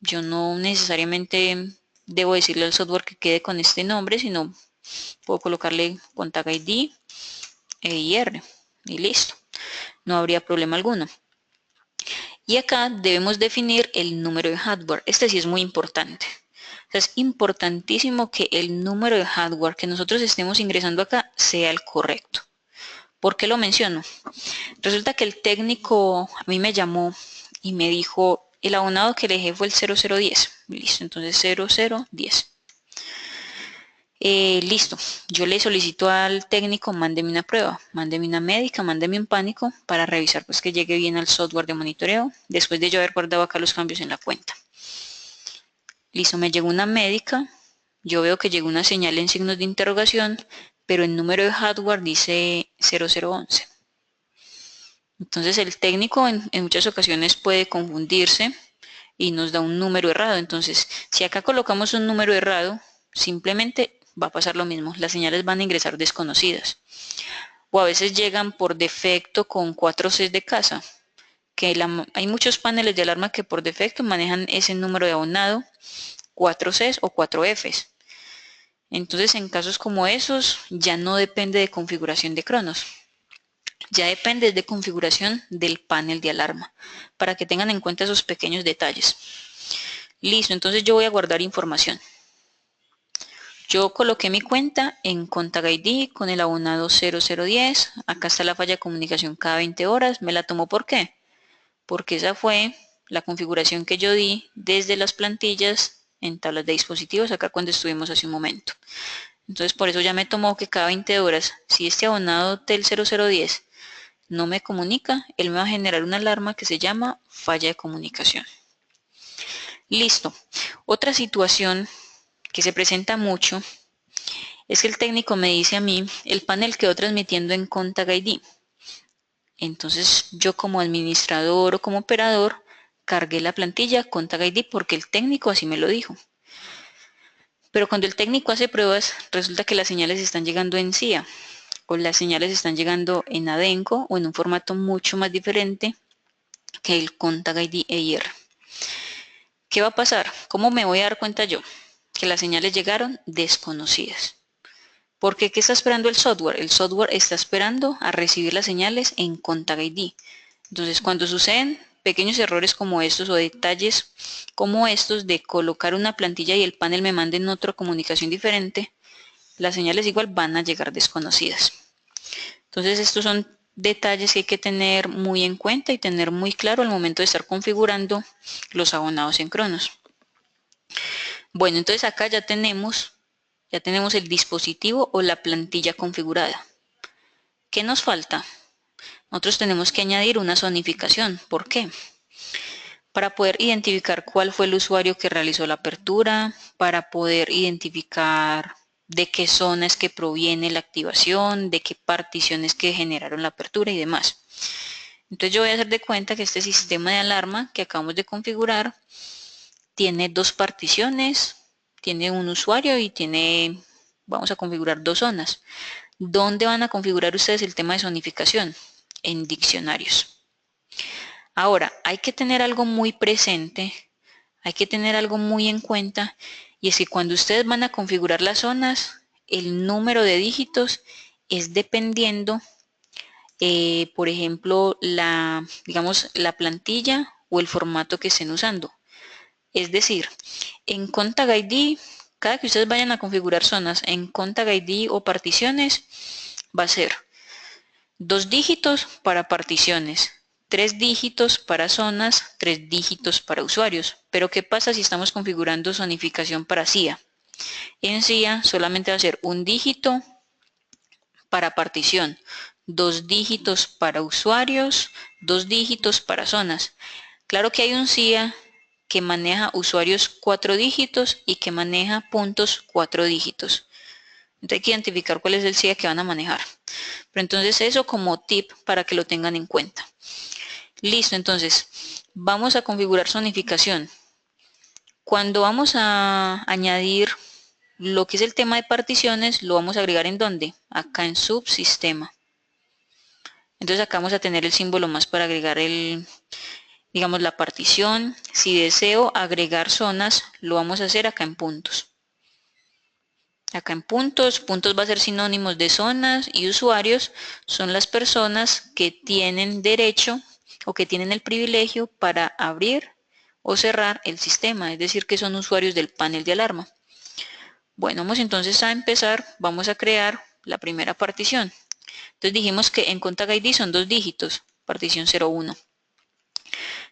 Yo no necesariamente debo decirle al software que quede con este nombre, sino puedo colocarle Contact ID EIR y listo, no habría problema alguno. Y acá debemos definir el número de hardware. Este sí es muy importante. O sea, es importantísimo que el número de hardware que nosotros estemos ingresando acá sea el correcto. ¿Por qué lo menciono? Resulta que el técnico a mí me llamó y me dijo, el abonado que le dejé fue el 0010. Listo, entonces 0010. Listo, yo le solicito al técnico, mándeme una prueba, mándeme una médica, mándeme un pánico para revisar pues que llegue bien al software de monitoreo, después de yo haber guardado acá los cambios en la cuenta. Listo, me llegó una médica, yo veo que llegó una señal en signos de interrogación, pero el número de hardware dice 0011. Entonces el técnico en muchas ocasiones puede confundirse y nos da un número errado. Entonces, si acá colocamos un número errado, simplemente va a pasar lo mismo, las señales van a ingresar desconocidas. O a veces llegan por defecto con 4 Cs de casa, que hay muchos paneles de alarma que por defecto manejan ese número de abonado, 4 Cs o 4 Fs. Entonces en casos como esos ya no depende de configuración de Cronos, ya depende de configuración del panel de alarma, para que tengan en cuenta esos pequeños detalles. Listo, entonces yo voy a guardar información. Yo coloqué mi cuenta en Contact ID con el abonado 0010. Acá está la falla de comunicación cada 20 horas. ¿Me la tomó por qué? Porque esa fue la configuración que yo di desde las plantillas en tablas de dispositivos acá cuando estuvimos hace un momento. Entonces por eso ya me tomó que cada 20 horas, si este abonado del 0010 no me comunica, él me va a generar una alarma que se llama falla de comunicación. Listo. Otra situación que se presenta mucho es que el técnico me dice a mí, el panel quedó transmitiendo en Contact ID. Entonces yo como administrador o como operador cargué la plantilla Contact ID porque el técnico así me lo dijo. Pero cuando el técnico hace pruebas, resulta que las señales están llegando en CIA o las señales están llegando en ADENCO o en un formato mucho más diferente que el Contact ID EIR. ¿Qué va a pasar? ¿Cómo me voy a dar cuenta yo? Que las señales llegaron desconocidas. Porque ¿qué está esperando el software? El software está esperando a recibir las señales en Contact ID. Entonces, cuando suceden pequeños errores como estos o detalles como estos de colocar una plantilla y el panel me mande en otra comunicación diferente, las señales igual van a llegar desconocidas. Entonces, estos son detalles que hay que tener muy en cuenta y tener muy claro al momento de estar configurando los abonados en Cronos. Bueno, entonces acá ya tenemos el dispositivo o la plantilla configurada. ¿Qué nos falta? Nosotros tenemos que añadir una zonificación. ¿Por qué? Para poder identificar cuál fue el usuario que realizó la apertura, para poder identificar de qué zona es que proviene la activación, de qué particiones que generaron la apertura y demás. Entonces yo voy a hacer de cuenta que este sistema de alarma que acabamos de configurar tiene dos particiones, tiene un usuario y vamos a configurar dos zonas. ¿Dónde van a configurar ustedes el tema de zonificación? En diccionarios. Ahora, hay que tener algo muy presente, hay que tener algo muy en cuenta, y es que cuando ustedes van a configurar las zonas, el número de dígitos es dependiendo, por ejemplo, digamos, la plantilla o el formato que estén usando. Es decir, en Contact ID, cada que ustedes vayan a configurar zonas en Contact ID o particiones, va a ser 2 dígitos para particiones, 3 dígitos para zonas, 3 dígitos para usuarios. Pero ¿qué pasa si estamos configurando zonificación para CIA? En CIA solamente va a ser un dígito para partición, 2 dígitos para usuarios, 2 dígitos para zonas. Claro que hay un CIA que maneja usuarios 4 dígitos y que maneja puntos 4 dígitos. Entonces hay que identificar cuál es el CIA que van a manejar. Pero entonces eso como tip para que lo tengan en cuenta. Listo, entonces vamos a configurar zonificación. Cuando vamos a añadir lo que es el tema de particiones, lo vamos a agregar ¿en dónde? Acá en subsistema. Entonces acá vamos a tener el símbolo más para agregar digamos, la partición. Si deseo agregar zonas, lo vamos a hacer acá en puntos. Acá en puntos va a ser sinónimos de zonas y usuarios son las personas que tienen derecho o que tienen el privilegio para abrir o cerrar el sistema, es decir, que son usuarios del panel de alarma. Bueno, vamos entonces a empezar, vamos a crear la primera partición. Entonces dijimos que en Contact ID son 2 dígitos, partición 01.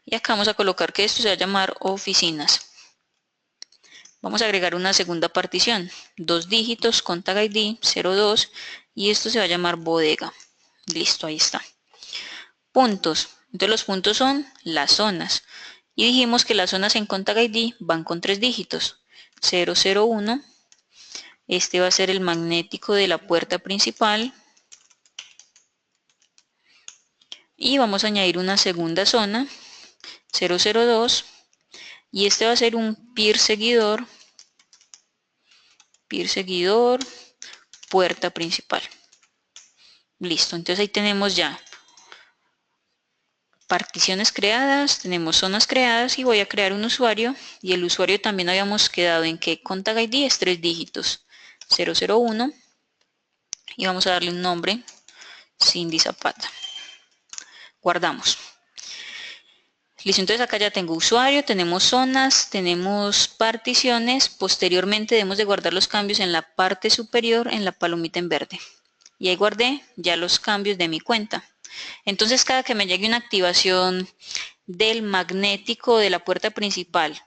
Y acá vamos a colocar que esto se va a llamar oficinas. Vamos a agregar una segunda partición, 2 dígitos, Contact ID 02, y esto se va a llamar bodega. Listo, ahí está. Puntos. Entonces los puntos son las zonas. Y dijimos que las zonas en Contact ID van con 3 dígitos, 001. Este va a ser el magnético de la puerta principal. Y vamos a añadir una segunda zona, 002. Y este va a ser un peer seguidor, puerta principal. Listo, entonces ahí tenemos ya particiones creadas, tenemos zonas creadas y voy a crear un usuario, y el usuario también habíamos quedado en que Contact ID es 3 dígitos, 001, y vamos a darle un nombre, Cindy Zapata. Guardamos. Listo, entonces acá ya tengo usuario, tenemos zonas, tenemos particiones. Posteriormente debemos de guardar los cambios en la parte superior en la palomita en verde. Y ahí guardé ya los cambios de mi cuenta. Entonces cada que me llegue una activación del magnético de la puerta principal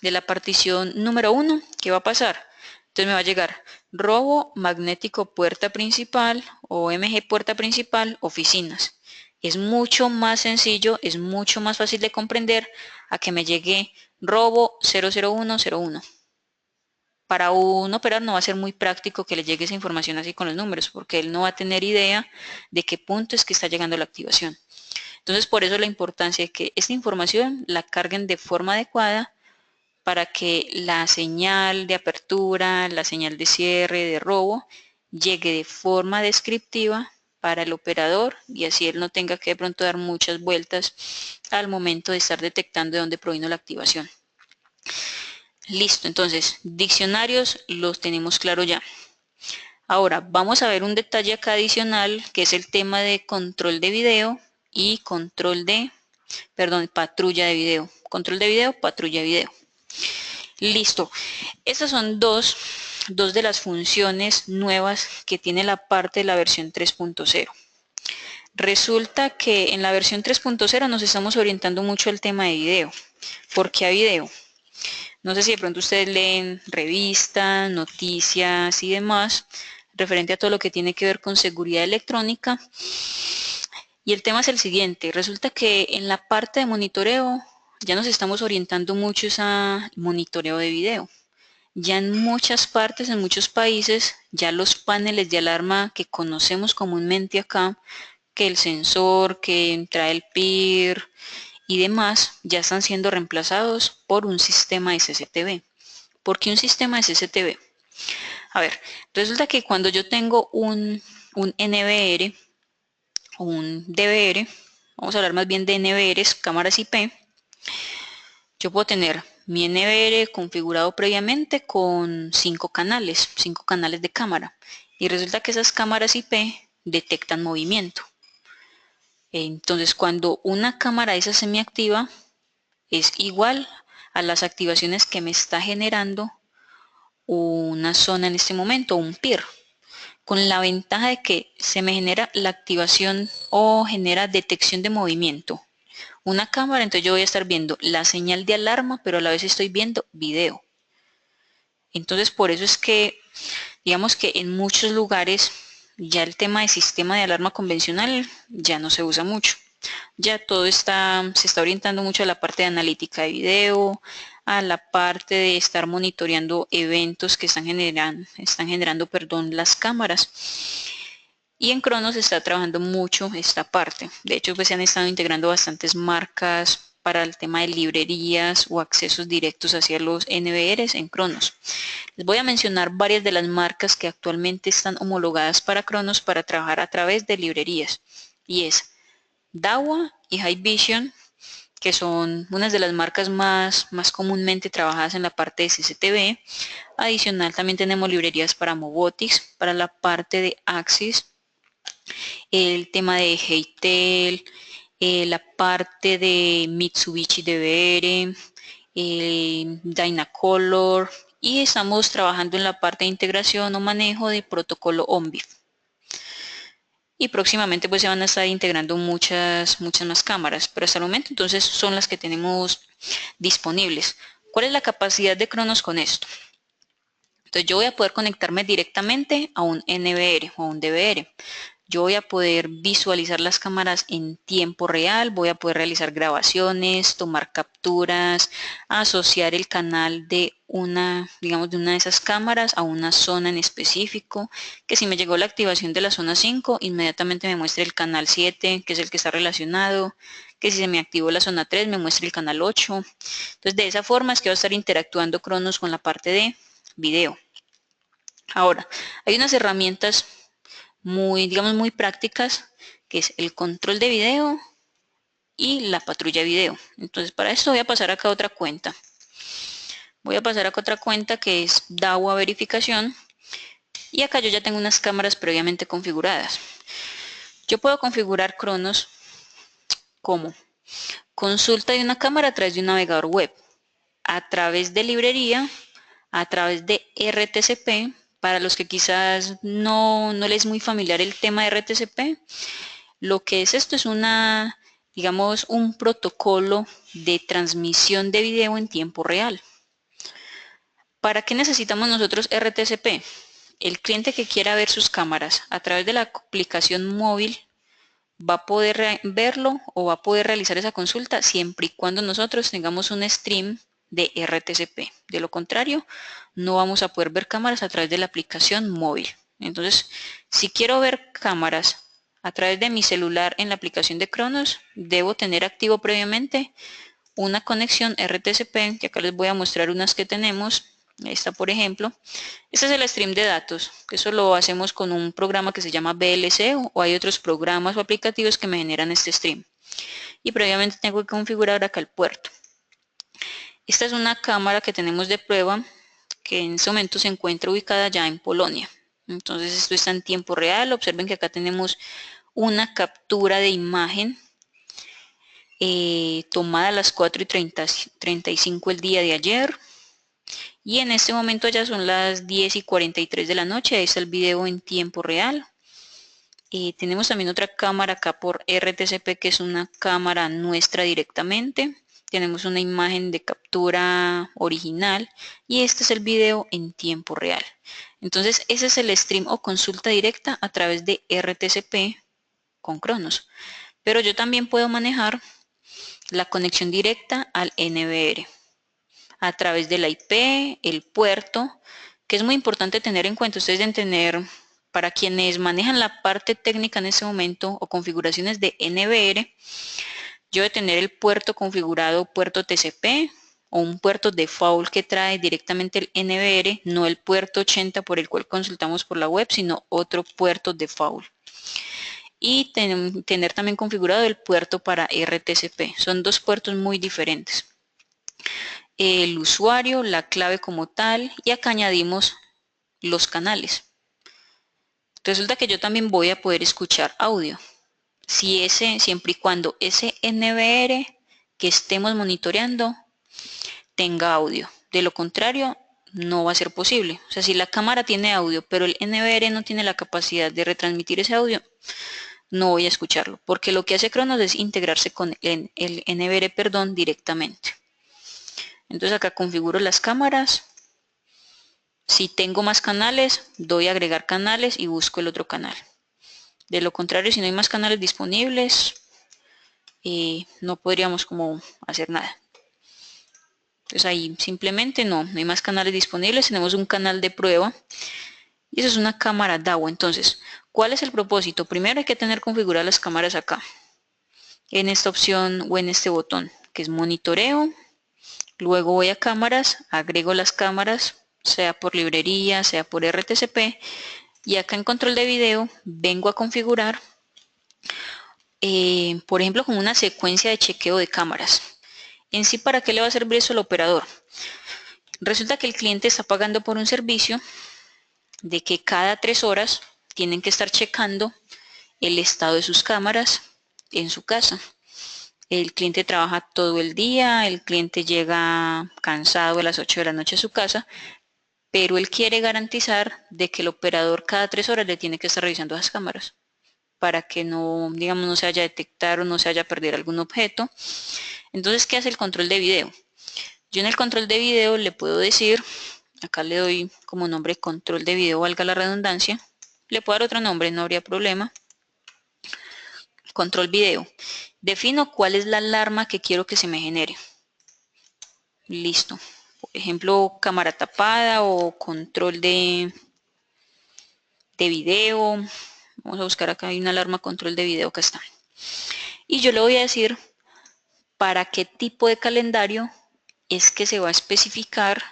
de la partición número 1, ¿qué va a pasar? Entonces me va a llegar robo magnético puerta principal o MG puerta principal oficinas. Es mucho más sencillo, es mucho más fácil de comprender a que me llegue robo 00101. Para un operador no va a ser muy práctico que le llegue esa información así con los números, porque él no va a tener idea de qué punto es que está llegando la activación. Entonces, por eso la importancia de que esta información la carguen de forma adecuada para que la señal de apertura, la señal de cierre, de robo, llegue de forma descriptiva para el operador y así él no tenga que de pronto dar muchas vueltas al momento de estar detectando de dónde provino la activación. Listo, entonces, diccionarios los tenemos claro ya. Ahora, vamos a ver un detalle acá adicional, que es el tema de control de video y patrulla de video. Control de video, patrulla de video. Listo. Estas son dos de las funciones nuevas que tiene la parte de la versión 3.0. Resulta que en la versión 3.0 nos estamos orientando mucho al tema de video. ¿Por qué a video? No sé si de pronto ustedes leen revistas, noticias y demás, referente a todo lo que tiene que ver con seguridad electrónica. Y el tema es el siguiente, resulta que en la parte de monitoreo ya nos estamos orientando mucho a monitoreo de video. Ya en muchas partes, en muchos países, ya los paneles de alarma que conocemos comúnmente acá, que el sensor, que trae el PIR y demás, ya están siendo reemplazados por un sistema SCTV. ¿Por qué un sistema SCTV? A ver, resulta que cuando yo tengo un NVR o un DVR, vamos a hablar más bien de NVRs, cámaras IP, yo puedo tener mi NVR configurado previamente con 5 canales de cámara. Y resulta que esas cámaras IP detectan movimiento. Entonces, cuando una cámara esa semiactiva es igual a las activaciones que me está generando una zona en este momento, un PIR, con la ventaja de que se me genera la activación o genera detección de movimiento. Una cámara, entonces yo voy a estar viendo la señal de alarma, pero a la vez estoy viendo video. Entonces, por eso es que, digamos que en muchos lugares ya el tema de sistema de alarma convencional ya no se usa mucho. Ya todo se está orientando mucho a la parte de analítica de video, a la parte de estar monitoreando eventos que están generando las cámaras. Y en Cronos se está trabajando mucho esta parte. De hecho, pues se han estado integrando bastantes marcas para el tema de librerías o accesos directos hacia los NVRs en Cronos. Les voy a mencionar varias de las marcas que actualmente están homologadas para Cronos para trabajar a través de librerías. Y es Dahua y Hikvision, que son unas de las marcas más comúnmente trabajadas en la parte de CCTV. Adicional también tenemos librerías para Mobotics, para la parte de Axis, el tema de Heitel, la parte de Mitsubishi DVR, Dynacolor, y estamos trabajando en la parte de integración o manejo de protocolo ONBIF. Y próximamente pues se van a estar integrando muchas más cámaras, pero hasta el momento entonces son las que tenemos disponibles. ¿Cuál es la capacidad de Cronos con esto? Entonces yo voy a poder conectarme directamente a un NVR o a un DVR. Yo voy a poder visualizar las cámaras en tiempo real, voy a poder realizar grabaciones, tomar capturas, asociar el canal de una de esas cámaras a una zona en específico, que si me llegó la activación de la zona 5, inmediatamente me muestre el canal 7, que es el que está relacionado, que si se me activó la zona 3, me muestre el canal 8. Entonces de esa forma es que va a estar interactuando Cronos con la parte de video. Ahora, hay unas herramientas muy prácticas, que es el control de video y la patrulla de video. Entonces, para esto voy a pasar acá a otra cuenta. Voy a pasar acá a otra cuenta que es Dahua verificación. Y acá yo ya tengo unas cámaras previamente configuradas. Yo puedo configurar Cronos como consulta de una cámara a través de un navegador web, a través de librería, a través de RTCP. Para los que quizás no les es muy familiar el tema de RTCP, lo que es esto es un protocolo de transmisión de video en tiempo real. ¿Para qué necesitamos nosotros RTCP? El cliente que quiera ver sus cámaras a través de la aplicación móvil va a poder verlo o va a poder realizar esa consulta siempre y cuando nosotros tengamos un stream de RTCP. De lo contrario, no vamos a poder ver cámaras a través de la aplicación móvil. Entonces, si quiero ver cámaras a través de mi celular en la aplicación de Cronos, debo tener activo previamente una conexión RTCP, que acá les voy a mostrar unas que tenemos. Esta, por ejemplo. Este es el stream de datos, que eso lo hacemos con un programa que se llama VLC o hay otros programas o aplicativos que me generan este stream. Y previamente tengo que configurar acá el puerto. Esta es una cámara que tenemos de prueba que en este momento se encuentra ubicada ya en Polonia. Entonces esto está en tiempo real. Observen que acá tenemos una captura de imagen tomada a las 4:35 el día de ayer. Y en este momento ya son las 10:43 de la noche, ahí está el video en tiempo real. Tenemos también otra cámara acá por RTCP, que es una cámara nuestra directamente. Tenemos una imagen de captura original y este es el video en tiempo real. Entonces ese es el stream o consulta directa a través de RTCP con Cronos. Pero yo también puedo manejar la conexión directa al NVR a través de la IP, el puerto, que es muy importante tener en cuenta. Ustedes deben tener, para quienes manejan la parte técnica en este momento o configuraciones de NVR, yo de tener el puerto configurado puerto TCP o un puerto default que trae directamente el NVR, no el puerto 80 por el cual consultamos por la web, sino otro puerto default. Y tener también configurado el puerto para RTCP. Son dos puertos muy diferentes. El usuario, la clave como tal, y acá añadimos los canales. Resulta que yo también voy a poder escuchar audio, siempre y cuando ese NVR que estemos monitoreando tenga audio. De lo contrario, no va a ser posible. O sea, si la cámara tiene audio, pero el NVR no tiene la capacidad de retransmitir ese audio, no voy a escucharlo, porque lo que hace Cronos es integrarse con el NVR, directamente. Entonces acá configuro las cámaras. Si tengo más canales, doy a agregar canales y busco el otro canal. De lo contrario, si no hay más canales disponibles, no podríamos como hacer nada. Entonces ahí simplemente no hay más canales disponibles. Tenemos un canal de prueba y eso es una cámara DAO. Entonces, ¿cuál es el propósito? Primero hay que tener configuradas las cámaras acá, en esta opción o en este botón, que es monitoreo. Luego voy a cámaras, agrego las cámaras, sea por librería, sea por RTCP, y acá en control de video vengo a configurar, por ejemplo, con una secuencia de chequeo de cámaras. En sí, ¿para qué le va a servir eso al operador? Resulta que el cliente está pagando por un servicio de que cada 3 horas tienen que estar checando el estado de sus cámaras en su casa. El cliente trabaja todo el día, el cliente llega cansado a las 8 de la noche a su casa, pero él quiere garantizar de que el operador cada 3 horas le tiene que estar revisando las cámaras para que no, digamos, no se haya detectar o no se haya perder algún objeto. Entonces, ¿qué hace el control de video? Yo en el control de video le puedo decir, acá le doy como nombre control de video, valga la redundancia, le puedo dar otro nombre, no habría problema. Control video. Defino cuál es la alarma que quiero que se me genere. Listo. Por ejemplo, cámara tapada o control de video. Vamos a buscar acá, hay una alarma control de video, acá está. Y yo le voy a decir para qué tipo de calendario es que se va a especificar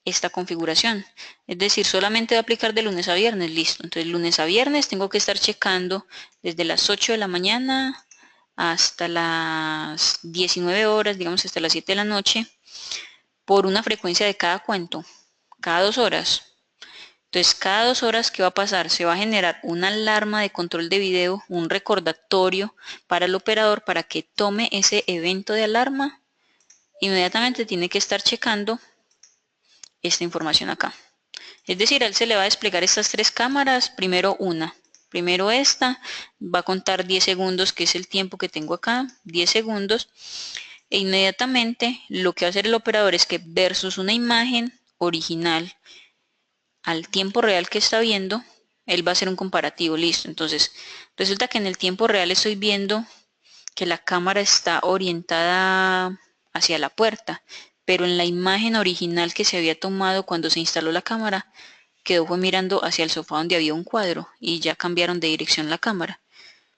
esta configuración. Es decir, solamente va a aplicar de lunes a viernes, listo. Entonces, lunes a viernes tengo que estar checando desde las 8 de la mañana hasta las 19 horas, digamos hasta las 7 de la noche, por una frecuencia de cada cuánto, cada 2 horas. Entonces, cada 2 horas, ¿qué va a pasar? Se va a generar una alarma de control de video, un recordatorio para el operador para que tome ese evento de alarma. Inmediatamente tiene que estar checando esta información acá. Es decir, a él se le va a desplegar estas 3 cámaras, primero esta, va a contar 10 segundos, que es el tiempo que tengo acá, 10 segundos, E inmediatamente lo que va a hacer el operador es que versus una imagen original al tiempo real que está viendo, él va a hacer un comparativo, listo. Entonces, resulta que en el tiempo real estoy viendo que la cámara está orientada hacia la puerta, pero en la imagen original que se había tomado cuando se instaló la cámara, quedó fue mirando hacia el sofá donde había un cuadro y ya cambiaron de dirección la cámara.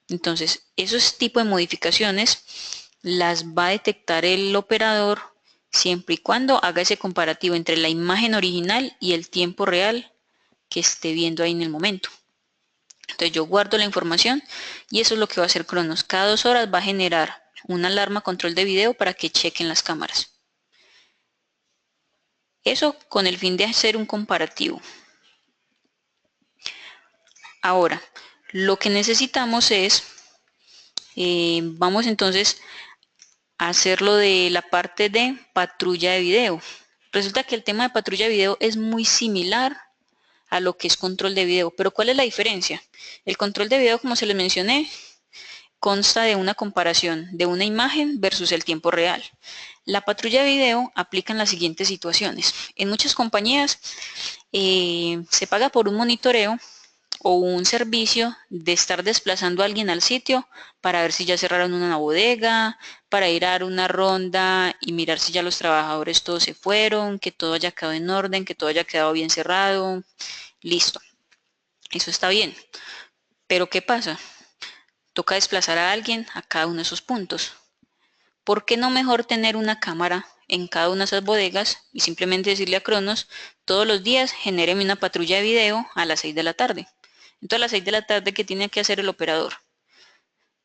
Entonces, esos tipos de modificaciones las va a detectar el operador siempre y cuando haga ese comparativo entre la imagen original y el tiempo real que esté viendo ahí en el momento. Entonces yo guardo la información y eso es lo que va a hacer Cronos. Cada 2 horas va a generar una alarma control de video para que chequen las cámaras. Eso con el fin de hacer un comparativo. Ahora, lo que necesitamos es, vamos entonces a hacerlo de la parte de patrulla de video. Resulta que el tema de patrulla de video es muy similar a lo que es control de video, pero ¿cuál es la diferencia? El control de video, como se les mencioné, consta de una comparación de una imagen versus el tiempo real. La patrulla de video aplica en las siguientes situaciones. En muchas compañías se paga por un monitoreo o un servicio de estar desplazando a alguien al sitio para ver si ya cerraron una bodega, para ir a dar una ronda y mirar si ya los trabajadores todos se fueron, que todo haya quedado en orden, que todo haya quedado bien cerrado. Listo. Eso está bien. Pero ¿qué pasa? Toca desplazar a alguien a cada uno de esos puntos. ¿Por qué no mejor tener una cámara en cada una de esas bodegas y simplemente decirle a Cronos, todos los días genéreme una patrulla de video a las 6 de la tarde? Entonces a las 6 de la tarde, ¿qué tiene que hacer el operador?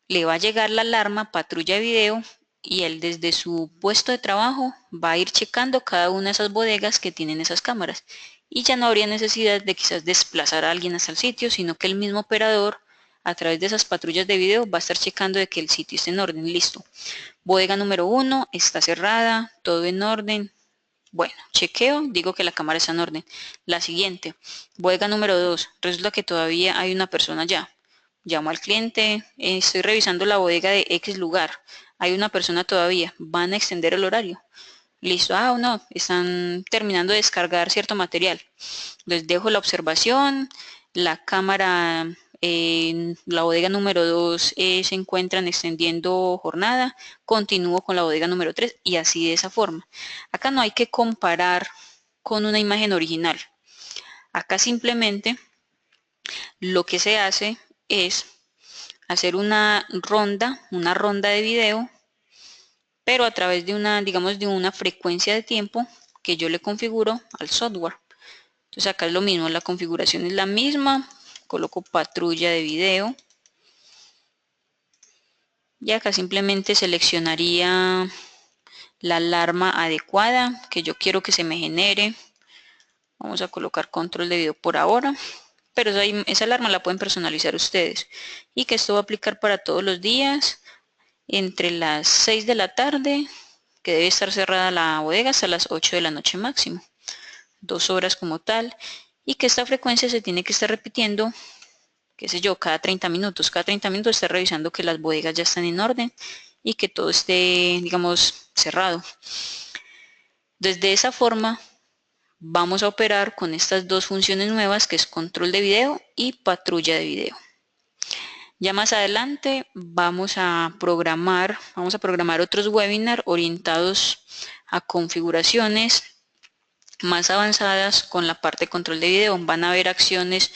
Le va a llegar la alarma patrulla de video y él desde su puesto de trabajo va a ir checando cada una de esas bodegas que tienen esas cámaras. Y ya no habría necesidad de quizás desplazar a alguien hasta el sitio, sino que el mismo operador a través de esas patrullas de video va a estar checando de que el sitio esté en orden. Listo. Bodega número 1 está cerrada, todo en orden. Bueno, chequeo, digo que la cámara está en orden. La siguiente, bodega número 2, resulta que todavía hay una persona allá. Llamo al cliente, estoy revisando la bodega de X lugar. Hay una persona todavía, van a extender el horario. Listo, no, están terminando de descargar cierto material. Les dejo la observación, la cámara en la bodega número 2 se encuentran extendiendo jornada, continúo con la bodega número 3 y así de esa forma. Acá no hay que comparar con una imagen original. Acá simplemente lo que se hace es hacer una ronda de video, pero a través de una, digamos, de una frecuencia de tiempo que yo le configuro al software. Entonces acá es lo mismo, la configuración es la misma, coloco patrulla de video y acá simplemente seleccionaría la alarma adecuada que yo quiero que se me genere. Vamos a colocar control de video por ahora, pero esa alarma la pueden personalizar ustedes y que esto va a aplicar para todos los días entre las 6 de la tarde, que debe estar cerrada la bodega, hasta las 8 de la noche máximo, 2 horas como tal, y que esta frecuencia se tiene que estar repitiendo, qué sé yo, cada 30 minutos. Cada 30 minutos está revisando que las bodegas ya están en orden y que todo esté, digamos, cerrado. Desde esa forma vamos a operar con estas dos funciones nuevas, que es control de video y patrulla de video. Ya más adelante vamos a programar otros webinars orientados a configuraciones más avanzadas con la parte de control de video. Van a haber acciones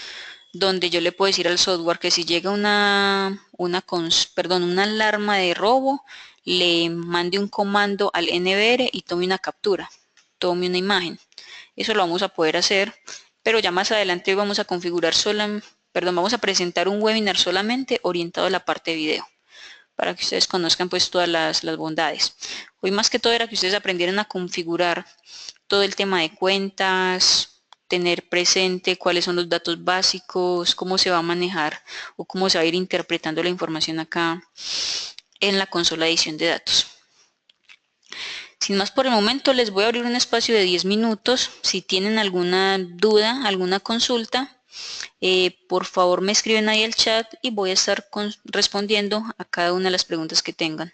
donde yo le puedo decir al software que si llega una alarma de robo, le mande un comando al NVR y tome una captura, tome una imagen. Eso lo vamos a poder hacer, pero ya más adelante vamos a configurar vamos a presentar un webinar solamente orientado a la parte de video, para que ustedes conozcan pues todas las bondades. Hoy más que todo era que ustedes aprendieran a configurar todo el tema de cuentas, tener presente cuáles son los datos básicos, cómo se va a manejar o cómo se va a ir interpretando la información acá en la consola de edición de datos. Sin más por el momento, les voy a abrir un espacio de 10 minutos. Si tienen alguna duda, alguna consulta, por favor me escriben ahí al chat y voy a estar respondiendo a cada una de las preguntas que tengan.